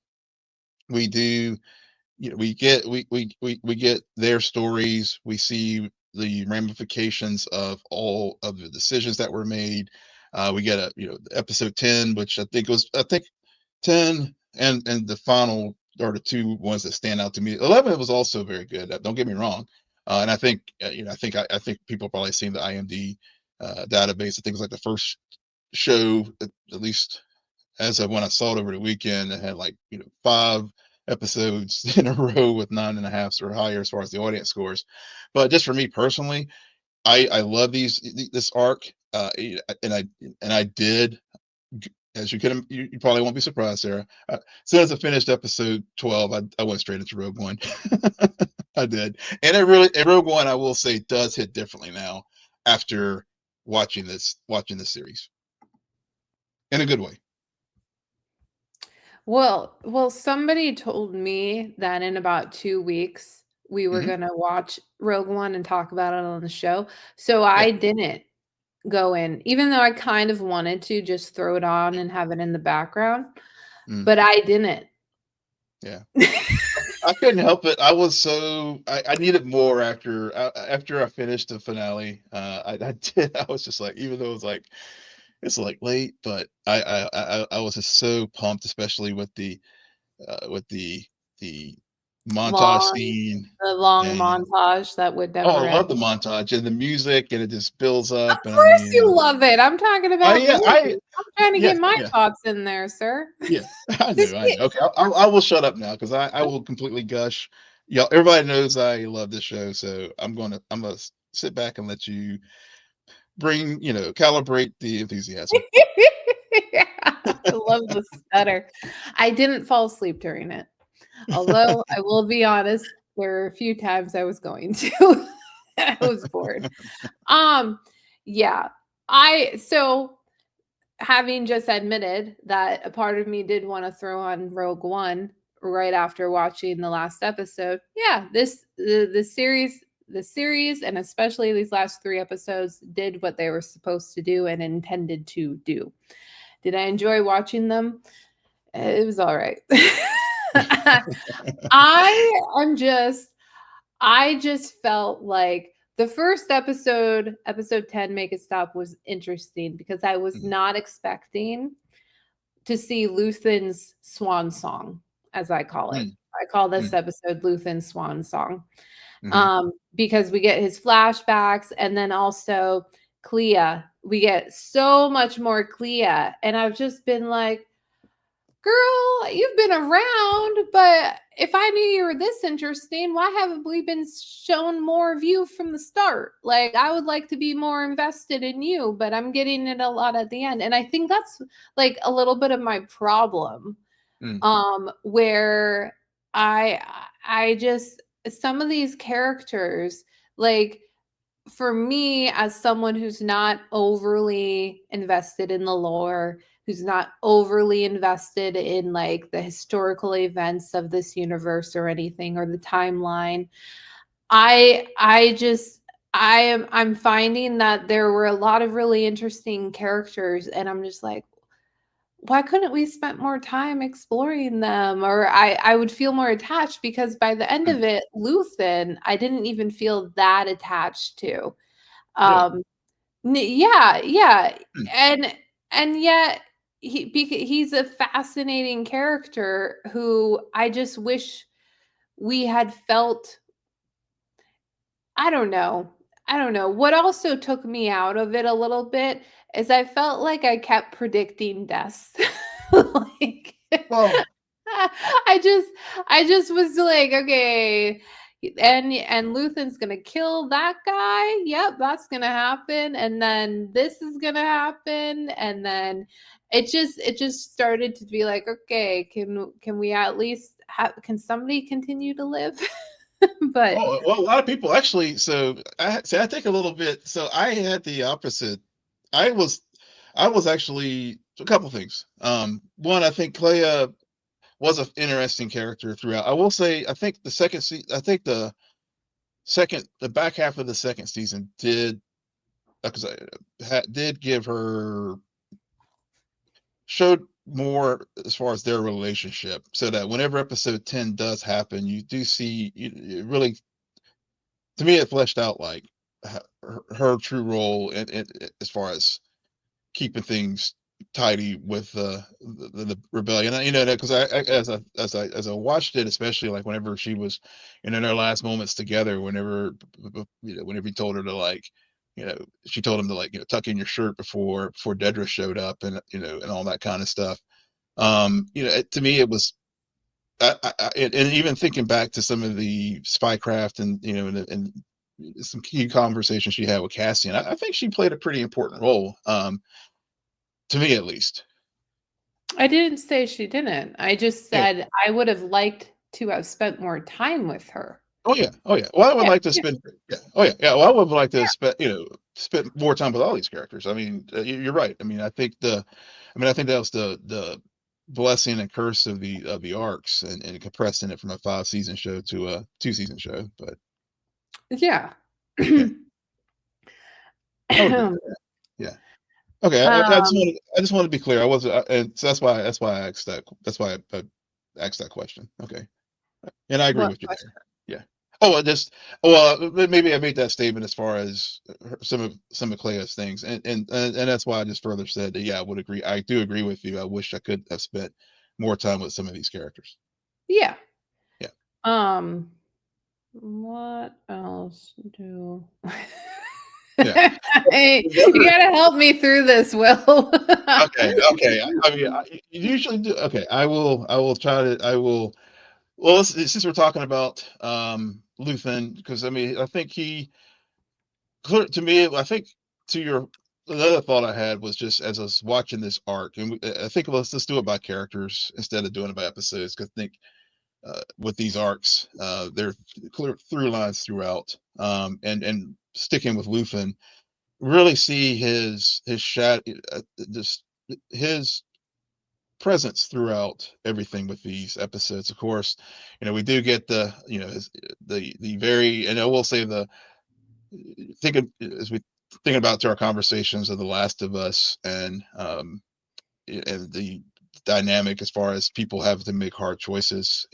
We do, we get their stories. We see the ramifications of all of the decisions that were made. We get episode 10, which I think 10 and the final are the 2 ones that stand out to me. 11 was also very good. Don't get me wrong. And I think I think people probably seen the IMD database. I think it was like the first show, at least as of when I saw it over the weekend, it had like 5 episodes in a row with 9.5s or higher as far as the audience scores. But just for me personally, I love this arc, and I did, as you probably won't be surprised, Sarah. As soon as I finished episode 12, I went straight into Rogue One. I did, and Rogue One, I will say, does hit differently now after watching this series in a good way. Well, somebody told me that in about 2 weeks, we were Hmm. gonna watch Rogue One and talk about it on the show, so Yeah. I didn't go in, even though I kind of wanted to just throw it on and have it in the background, Mm, but I didn't. yeah. I couldn't help it. I was so I needed more after I finished the finale. I did. I was just like, even though it's like late, but I was just so pumped, especially with the montage Long scene. the long And montage that would oh, never I end. love the montage and the music, and it just builds Of up. And I course you mean, love it, I'm talking I about the yeah, movie. I'm trying to get my yeah. thoughts in there, sir. Yeah, I know. Okay, I will shut up now because I will completely gush. Yeah, everybody knows I love this show, so I'm gonna sit back and let you calibrate the enthusiasm. Yeah, I love the stutter. I didn't fall asleep during it, although I will be honest, there were a few times I was going to. I was bored. Um, yeah, so having just admitted that a part of me did wanna throw on Rogue One right after watching the last episode, yeah, the series and especially these last 3 episodes did what they were supposed to do and intended to do. Did I enjoy watching them? It was alright. I am just I just felt like the first episode, episode 10, Make It Stop, was interesting because I was Mhm, not expecting to see Luthen's swan song, as I call it. mm, I call this mm, episode Luthen's swan song, mhm, because we get his flashbacks and then also Klyea. We get so much more Klyea, and I've just been like, girl, you've been around, but if I knew you were this interesting, why haven't we been shown more of you from the start? Like, I would like to be more invested in you, but I'm getting it a lot at the end. And I think that's like a little bit of my problem. mm, Where I I just some of these characters, like for me as someone who's not overly invested in the lore, who's not overly invested in like the historical events of this universe or anything or the timeline, I'm finding that there were a lot of really interesting characters and I'm just like, why couldn't we spend more time exploring them? Or I would feel more attached because by the end mm. of it, Luthen, I didn't even feel that attached to. Really? Um, yeah, yeah, Mm, and yet he's a fascinating character who I just wish we had felt. I don't know. I don't know. What also took me out of it a little bit is I felt like I kept predicting deaths. Like, well, I just I just was like, okay, and Luthen's gonna kill that guy. Yep, that's gonna happen. And then this is gonna happen. And then it just started to be like, okay, can we at least can somebody continue to live? But well, a lot of people actually. So I take a little bit. So I had the opposite. I was I was actually a couple things. One, I think Klyea was an interesting character throughout. I will say, I think I think the back half of the second season did, because did give her, showed more as far as their relationship, so that whenever episode 10 does happen, you do see it really, to me, it fleshed out like her true role in as far as keeping things tidy with the rebellion. You know, because as I watched it, especially like whenever she was, in their last moments together, whenever he told her to, like, she told him to, like, tuck in your shirt before Dedra showed up, and and all that kind of stuff. To me, it was, and even thinking back to some of the spycraft, and and some key conversations she had with Cassian, I think she played a pretty important role, to me at least. I didn't say she didn't. I just Yeah. said I would have liked to have spent more time with her. Oh yeah. Oh yeah. Well, I would Yeah, like to yeah, spend. Yeah. Oh yeah. Yeah. Well, I would like to yeah. spend more time with all these characters. I mean, you're right. I mean, I think that was the blessing and curse of the arcs, and compressing it from a 5-season show to a 2-season show. But Yeah. yeah, I would agree with that. Yeah. Okay. Um, I just wanted to be clear. I wasn't, and so that's why I asked that. That's why I asked that question. Okay. And I agree what with you question? there. Yeah. Oh, I just, well, maybe I made that statement as far as some of Clea's things, and that's why I just further said that, yeah, I would agree. I do agree with you. I wish I could have spent more time with some of these characters. Yeah. Yeah. Um, what else do Yeah. Hey, you gotta help me through this, Will. Okay. Okay. I mean, you usually do. Okay. I will try to. I will. Well, since we're talking about Luthen, because I mean, I think he, clear to me, I think, to your, another thought I had was, just as I was watching this arc, and I think, let's do it by characters instead of doing it by episodes, because I think, with these arcs, there are clear through lines throughout, and sticking with Luthen, really see his shadow, just his presence throughout everything with these episodes. Of course, we do get the very, and I will say, the thinking as we thinking about to our conversations of The Last of Us, and the dynamic as far as people having to make hard choices,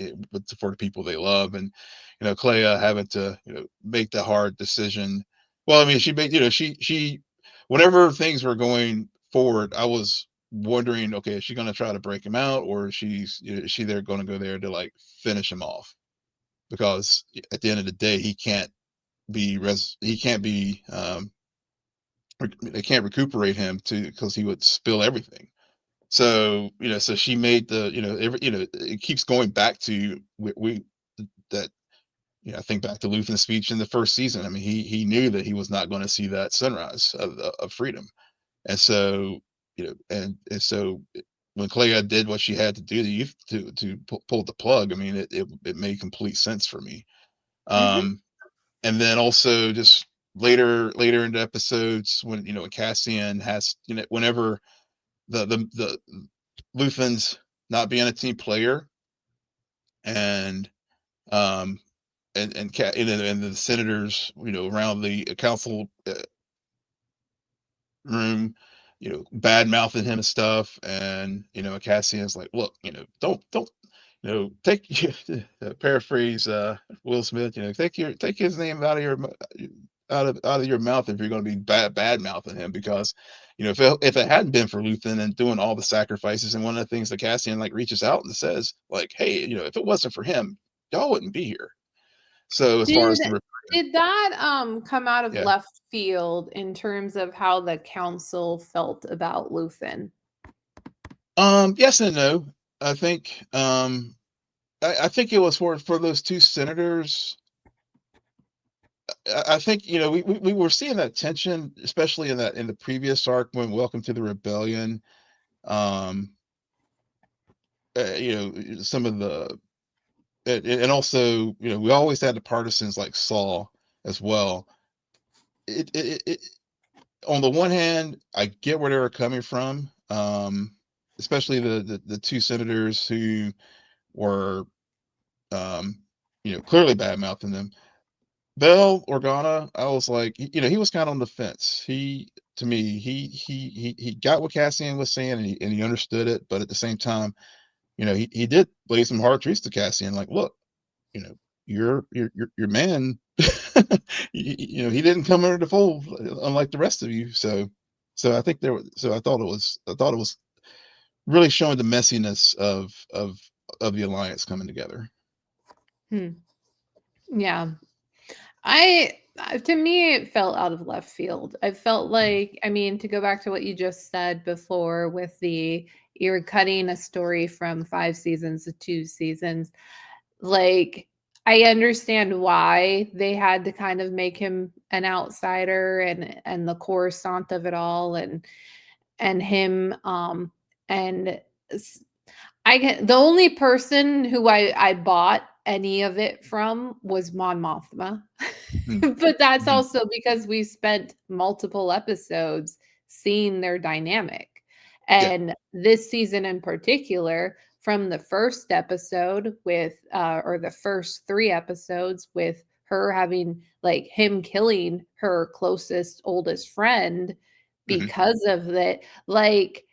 for the people they love, and Clea having to make the hard decision. Well, I mean, she made, whenever things were going forward, I was wondering, okay, is she going to try to break him out, or is she there going to go there to, like, finish him off? Because at the end of the day, he can't be, they can't recuperate him, to because he would spill everything. So, so she made the, it keeps going back to, we that, I think back to Luthen's speech in the first season. I mean, he knew that he was not going to see that sunrise of freedom. And so, and so, when Clea did what she had to do, to pull the plug, I mean, it made complete sense for me. Mhm, Um, and then also, just later into episodes, when Cassian has, whenever the Luthen's not being a team player, and um and the senators, around the council room, bad mouthing him and stuff, and Cassian's like, look, don't take paraphrase Will Smith, take his name out of your out of your mouth, if you're going to be bad mouthing him, because if it hadn't been for Luthen and doing all the sacrifices, and one of the things that Cassian, like, reaches out and says, like, hey, if it wasn't for him, y'all wouldn't be here. So as far Did as the did that, come out of yeah, left field in terms of how the council felt about Luthen? yes and no. I think, I think it was for those two senators. I think, we were seeing that tension, especially in the previous arc, when Welcome to the Rebellion. Um, some of the and also, we always had the partisans like Saul as well. It on the one hand, I get where they were coming from, especially the two senators who were, clearly bad mouthing them. Bell Organa, I was like, he was kind of on the fence. To me, he got what Cassian was saying, and he understood it, but at the same time, he did lay some hard truths to Cassian, like, look, you know, your man, he didn't come under the fold, unlike the rest of you. So I think I thought it was really showing the messiness of the alliance coming together. Hmm. Yeah. To me, it felt out of left field. I felt Mhm. like, I mean, to go back to what you just said before with you're cutting a story from 5 seasons to 2 seasons. Like, I understand why they had to kind of make him an outsider and the coruscant of it all, and him, and s I get the only person who I bought any of it from was Mon Mothma, Mhm. but that's Mhm. also because we spent multiple episodes seeing their dynamic, Yeah. and this season in particular, from the first episode with, or the first 3 episodes with her having like, him killing her closest, oldest friend Mhm. because of that, like,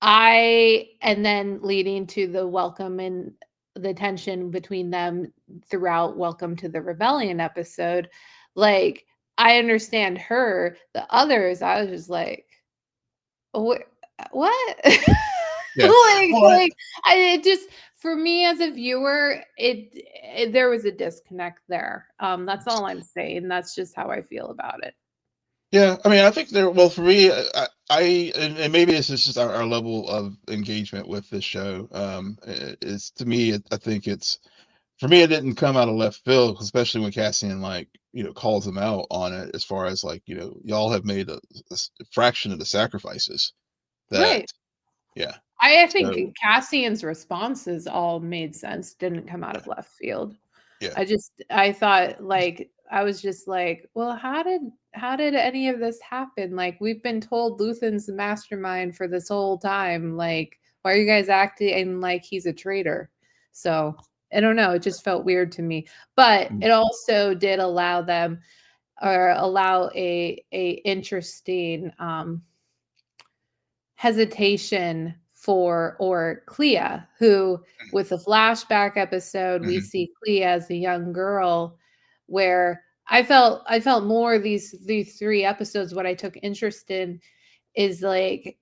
I and then leading to the welcome and the tension between them throughout Welcome to the Rebellion episode, like, I understand her. The others, I was just like, "Wha what?" Yeah. Well, Like, I it just for me as a viewer, there was a disconnect there. That's all I'm saying. That's just how I feel about it. yeah, I mean, I think there. Well, for me, and maybe this is just our level of engagement with this show. Is to me, I think it's for me, it didn't come out of left field, especially when Cassian like calls him out on it, as far as like y'all have made a fraction of the sacrifices that. Right. Yeah. I think So Cassian's responses all made sense, didn't come out yeah, of left field. yeah. I thought, like, I was just like, "Well, how did any of this happen? Like, we've been told Luthen's the mastermind for this whole time. Like, why are you guys acting like he's a traitor?" So, I don't know, it just felt weird to me. But Mm, it also did allow them, or allow a interesting, hesitation for or Klyea, who with the flashback episode, we mhm, see Klyea as a young girl, where I felt more these 3 episodes, what I took interest in is like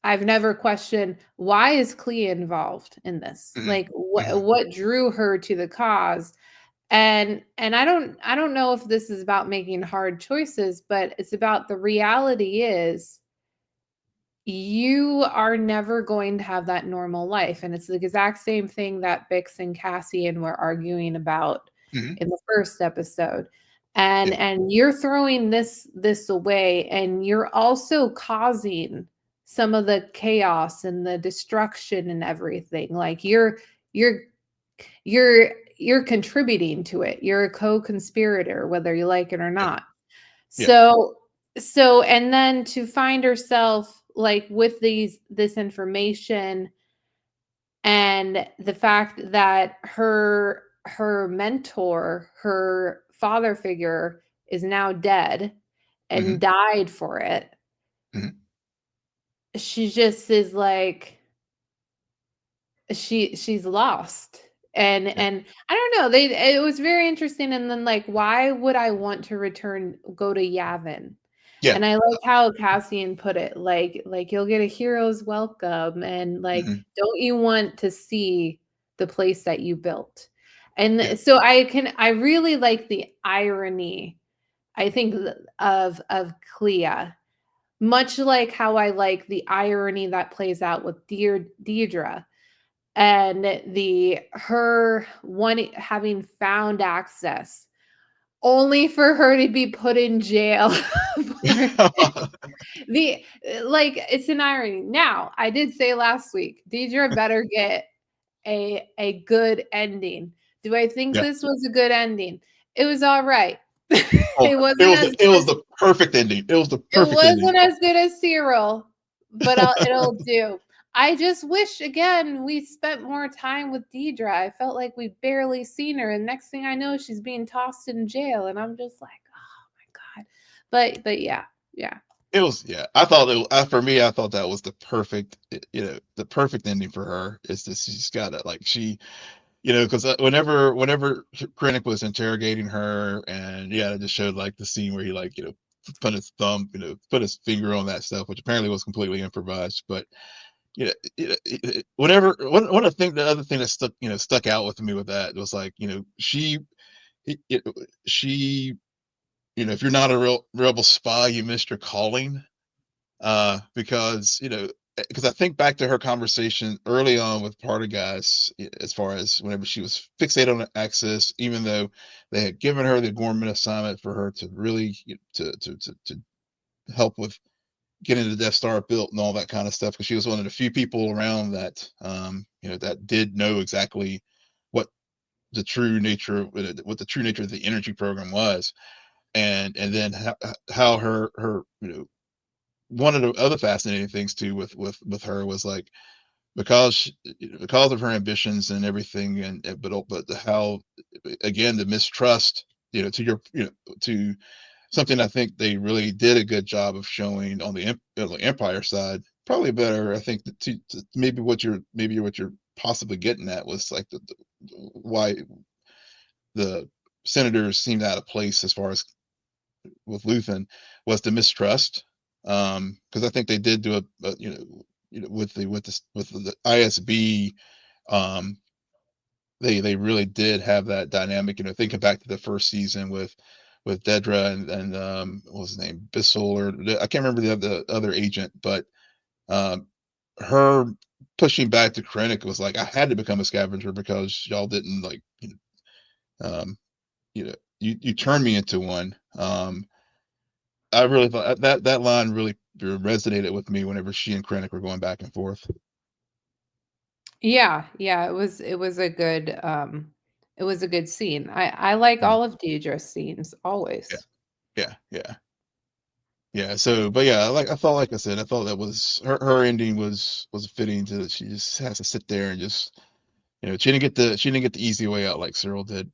I've never questioned, why is Klyea involved in this? mhm, Like, mhm, what drew her to the cause? And I don't know if this is about making hard choices, but it's about the reality is you are never going to have that normal life, and it's the exact same thing that Bix and Cassian were arguing about mhm, in the first episode. yeah, And you're throwing this away, and you're also causing some of the chaos and the destruction and everything. Like, you're you're contributing to it. You're a co-conspirator, whether you like it or yeah, not. yeah, So and then to find herself, like, with this information, and the fact that her mentor, her father figure, is now dead and mhm, died for it, mhm, she just is like, she's lost. yeah, And I don't know, they it was very interesting, and then, like, why would I want to go to Yavin? yeah, And I like how Cassian put it, like, "You'll get a hero's welcome," and, like, mhm, "Don't you want to see the place that you built?" yeah, And so I really like the irony, I think, of Klyea, much like how I like the irony that plays out with Dedra, and her having found access only for her to be put in jail for the like, it's an irony. Now, I did say last week, Deidre better get a good ending. Do I think Yeah. this was a good ending? It was all right. Oh, It wasn't as it good was as the perfect ending. It was the it perfect ending. wasn't as good as Syril, but it'll do. I just wish again we spent more time with Dedra. I felt like we barely seen her, and next thing I know, she's being tossed in jail, and I'm just like, oh my god. But yeah, yeah, It was, yeah. I thought for me, I thought that was the perfect, the perfect ending for her. Is that she's got it, like she, because whenever Krennic was interrogating her, and yeah, it just showed like the scene where he like put his thumb, put his finger on that stuff, which apparently was completely improvised. But whenever one of the other thing that stuck out with me with that was like it, it, she if you're not a real rebel spy, you missed your calling. Because I think back to her conversation early on with Partagas, as far as whenever she was fixated on access, even though they had given her the Gorman assignment for her to really to help with getting the Death Star built and all that kind of stuff, because she was one of the few people around that that did know exactly what the true nature of the energy program was, and then how her one of the other fascinating things too with her was like, because of her ambitions and everything, but how, again, the mistrust, to your to something I think they really did a good job of showing on the Empire side, probably better. I think maybe what you're possibly getting at was like why the senators seemed out of place as far as with Luthen was the mistrust. Because I think they did do with the ISB, um, they really did have that dynamic. Thinking back to the first season with Dedra and what was his name, Bissell, or I can't remember the other agent, but um, her pushing back to Krennic was like, I had to become a scavenger because y'all didn't like, um, you turned me into one. I really thought that line really resonated with me whenever she and Krennic were going back and forth. yeah, yeah. It was a good scene. I like Mm. all of Deidre's scenes Yeah, always. yeah, yeah, yeah. So, but yeah, I thought, like I said, I thought that was her ending was fitting to that. She just has to sit there and just, she didn't get the easy way out like Syril did.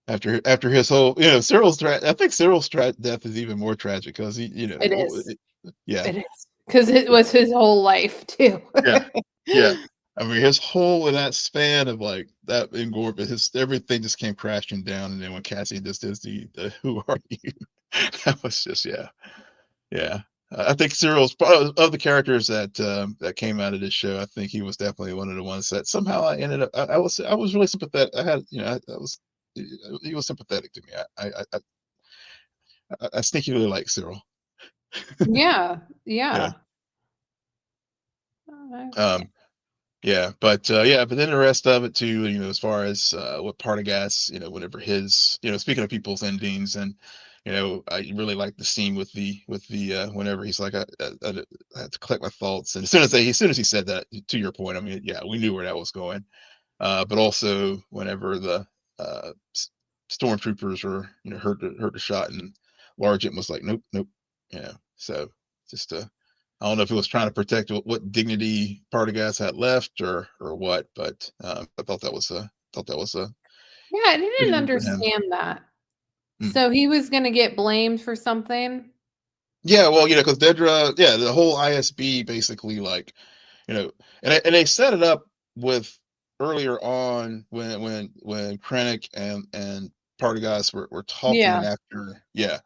After his whole, I think Cyril's death is even more tragic because he, It is. yeah, It is because it yeah, was his whole life too. yeah, yeah. I mean, his whole in that span of like that in Gorba, his everything just came crashing down, and then when Cassian just does the "Who are you?" that was just, yeah, yeah. I think Cyril's of the characters that came out of this show. I think he was definitely one of the ones that somehow I ended up. I was really sympathetic. I had I was he was sympathetic to me. I sneakily like Syril. Yeah, Yeah. yeah. Uh, Um, Yeah, but then the rest of it too, as far as what Partagas, whenever his, speaking of people's endings, and I really like the scene with the whenever he's like, I had to collect my thoughts, and as soon as he said that, to your point, I mean, yeah, we knew where that was going. But also whenever the stormtroopers were, heard the shot, and Largent was like, nope, nope, so just I don't know if it was trying to protect what dignity Partagas had left, or what, but I thought that was a yeah, I good didn't ending for him. understand that. Mm. So he was gonna get blamed for something? Yeah, well, because Dedra, yeah, the whole ISB basically, like, you know, and they set it up with earlier on when Krennic and Partagas were talking Yeah. after, yeah,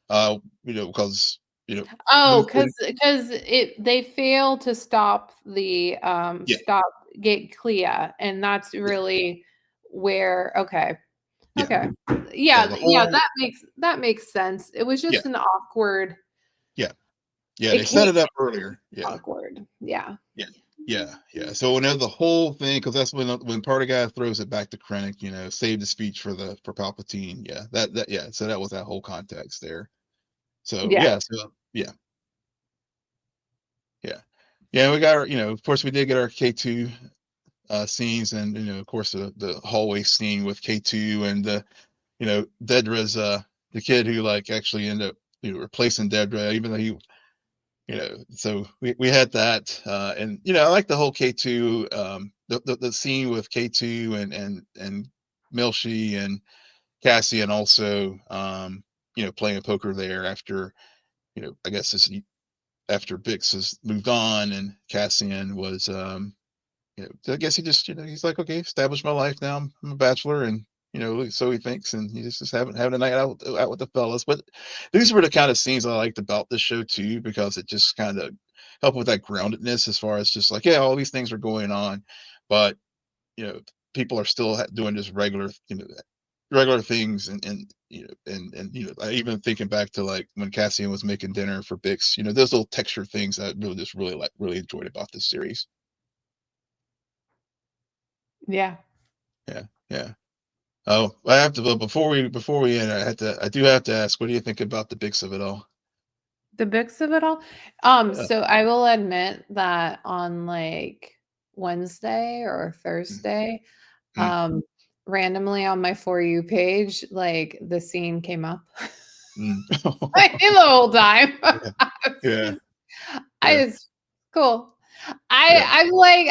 because Oh, Luthen, because it they failed to stop the, yeah, get Klyea, and that's yeah, really where okay. yeah, Okay. yeah, Yeah, the yeah, whole, that makes sense. It was yeah, just an awkward yeah, yeah, it they set came it up earlier, yeah. awkward. Yeah. Yeah, yeah, yeah. So whenever the whole thing, because that's when Partagas throws it back to Krennic, save the speech for Palpatine. Yeah, yeah. So that was that whole context there. So Yeah. yeah, so yeah, yeah. Yeah, we got our, of course, we did get our K2 scenes, and of course, the hallway scene with K2 and Dedra's the kid who like actually ended up replacing Dedra, even though so we had that, and I like the whole K2, the scene with K2 and Milshi and Cassian also, playing poker there after, I guess this after Bix has moved on, and Cassian was, I guess he just, he's like, okay, established my life now. I'm a bachelor, and so he thinks, and he's just having a night out with the fellas. But these were the kind of scenes I liked about this show too, because it just kind of helped with that groundedness, as far as just like, yeah, all these things are going on, but you know, people are still doing just regular things, and I even thinking back to like when Cassian was making dinner for Bix, those little texture things I really enjoyed about this series. Yeah. Yeah, yeah. Oh, I have to, but before we end, I do have to ask, what do you think about the Bix of it all? The mix of it all. Yeah. So I will admit that on like Wednesday or Mm, Thursday, mm, um, randomly on my For You page, like the scene came up. mm. Like the whole time. Yeah, I was yeah, just, yeah, I just cool. yeah. I'm like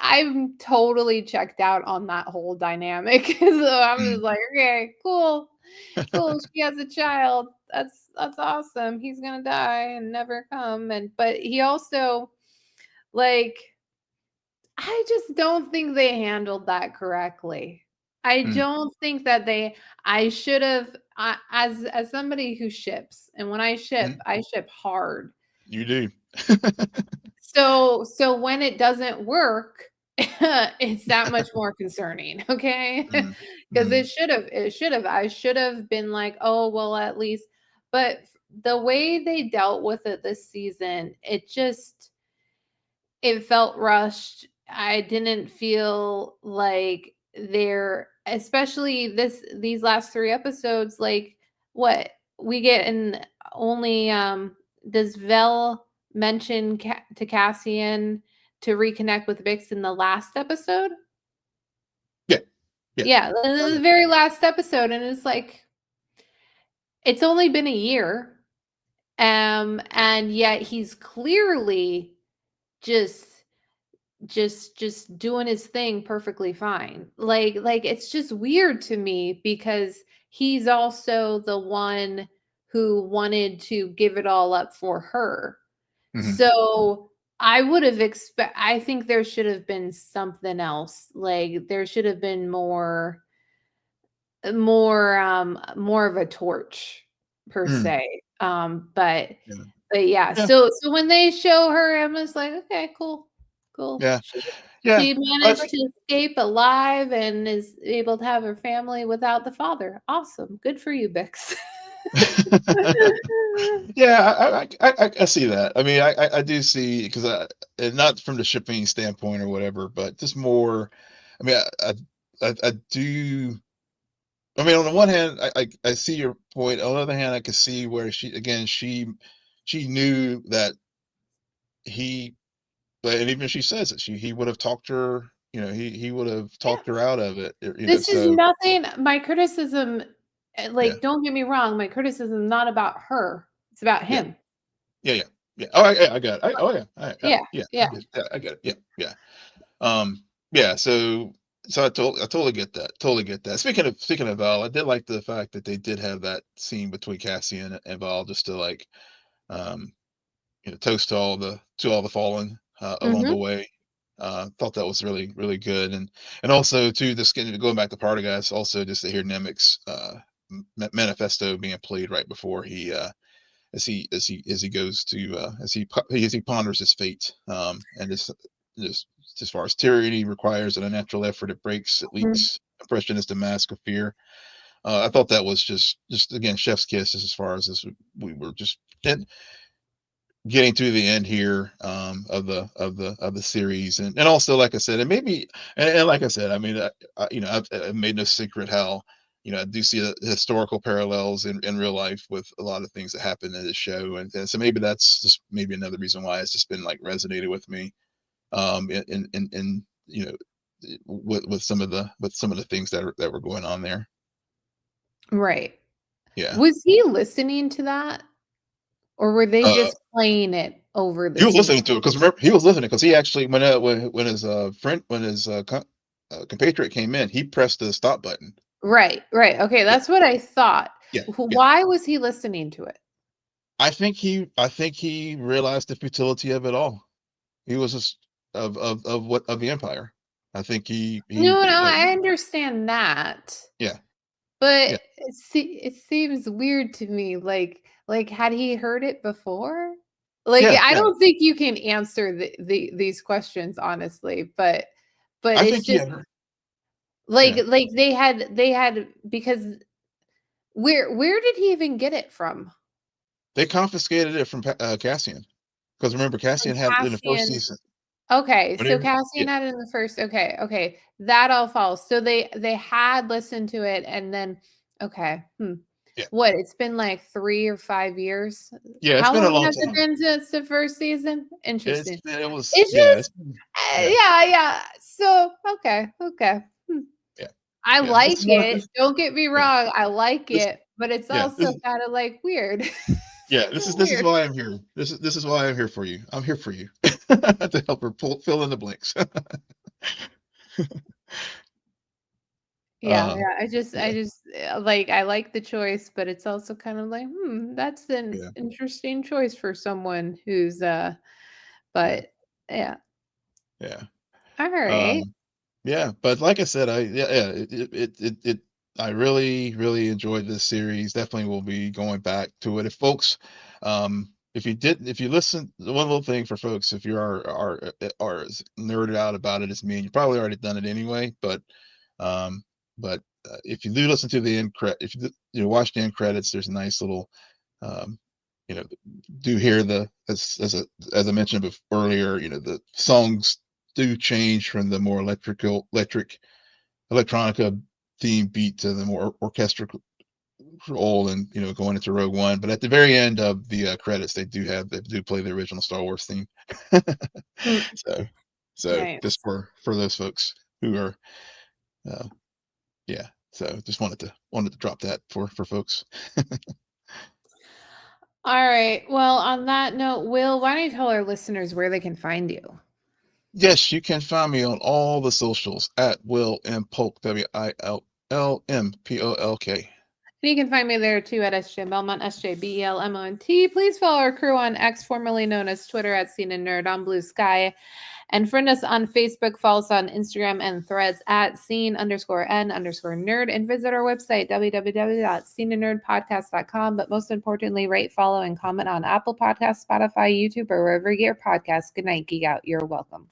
I'm totally checked out on that whole dynamic. So I'm just Mm, like, okay, cool. Cool, she has a child. That's awesome. He's gonna die and never come. And but he also like I just don't think they handled that correctly. I mm, don't think that I should have as somebody who ships, and when mm. I ship hard. You do. So when it doesn't work, it's that much more concerning, okay? Mm, Because mm, I should have been like, oh well, at least. But the way they dealt with it this season, it felt rushed. I didn't feel like they're, especially these last 3 episodes, like what we get in only does Vel mention to Cassian to reconnect with Vix in the last episode? yeah, yeah. Yeah, Oh, the yeah. very last episode, and it's like it's only been a year, and yet he's clearly just just doing his thing perfectly fine. Like it's just weird to me because he's also the one who wanted to give it all up for her. Mhm, So I think there should have been something else. Like there should have been more of a torch per mm, se. But yeah, yeah, yeah, so when they show her, I'm just like, "Okay, cool, cool." yeah, yeah. She I managed think. to escape alive and is able to have her family without the father. Awesome. Good for you, Bix. Yeah, I see that. I mean, I do see, because and not from the shipping standpoint or whatever, but just more. I mean, I do. I mean, on the one hand, I see your point. On the other hand, I can see where she knew that he, and even she says it, he would have talked her. He would have Yeah. talked her out of it. This is So nothing my criticism, yeah, like, don't get me wrong, my criticism is not about her, it's about yeah, him. yeah, yeah, yeah. Oh, I got it. Oh, yeah, Yeah, yeah. yeah. I get it. Yeah, yeah. Yeah, so I totally get that. Totally get that. Speaking of Val, I did like the fact that they did have that scene between Cassian and Val, just to like, um, toast to all the fallen along the Mhm, way. Thought that was really really good, and also too, this going back to Partagas, also just to hear Nemec's manifesto being played right before he as he goes to as he ponders his fate, and just as far as tyranny requires an unnatural effort, it breaks, it mhm. leaks, oppression is the mask of fear. I thought that was just again chef's kiss, as far as this, we were just getting to the end here, of the series, and also, like I said, and maybe, and like I said, I mean, I've made no secret how I do see historical parallels in real life with a lot of things that happen in this show, and so maybe that's just maybe another reason why it's just been like resonated with me, in with some of the things that were going on there. Right. Yeah. Was he listening to that, or were they Uh, just playing it over the he was scene? listening to it because remember he was listening because he actually when his friend when his compatriot came in, he pressed the stop button. Right, right, okay, Yeah, that's what I thought. yeah, yeah. Why was he listening to it? I think he realized the futility of it all. He was just of the empire. I think he No, no, like I understand that, yeah, but yeah, it seems weird to me, like, had he heard it before? Like, yeah, I yeah. don't think you can answer these questions honestly, but I it's think he just had heard. like Yeah, they had because where did he even get it from? they confiscated it from Cassian because remember From Cassian had in the first Cassian. season. Okay, so Whenever, yeah, Cassian had it in the first, okay, okay, that all falls. So they had listened to it and then okay, yeah, What, it's been like 3 or 5 years? yeah. It's How been a long long has it time. been since the first season? Interesting. It was It's yeah. just Yeah, yeah, yeah. So, okay, okay. yeah, I yeah. This like is why it. this Don't get me yeah wrm, I like this it, but it's yeah also kinda like weird. yeah. So This is weird. why I'm here. This is why I'm here for you. I'm here for you to help her fill in the blanks. Yeah, uh, yeah, I yeah, just, like, I like the choice, but it's also kind of like, that's an yeah, interesting choice for someone who's, yeah, but yeah. yeah. Alright. Um, Yeah, but like I said, I really enjoyed this series. Definitely will be going back to it. If folks, if you listen, one little thing for folks, if you are as nerded out about it as me, and you probably already done it anyway, um, if you do listen to the end credit, if watch the end credits, there's a nice little, um, you know, do hear the as I mentioned earlier, the songs do change from the more electronica theme beat to the more orchestral and going into Rogue One. But at the very end of the credits, they do play the original Star Wars theme. Mm, so just nice. for those folks who are uh, yeah. So just wanted to drop that for folks. Alright, well, on that note, Will, why don't you tell our listeners where they can find you? Yes, you can find me on all the socials at Will M Polk, WILLMPOLK. And you can find me there too at SJ Belmont, SJBELMONT. Please follow our crew on X, formerly known as Twitter, at Scene and Nerd, on Blue Sky. And friend us on Facebook, follow us on Instagram and Threads at scene_n_nerd, and visit our website, www.sceneandnerdpodcast.com. But most importantly, rate, follow, and comment on Apple Podcasts, Spotify, YouTube, or wherever you get your podcasts. Good night, Geek Out. You're welcome.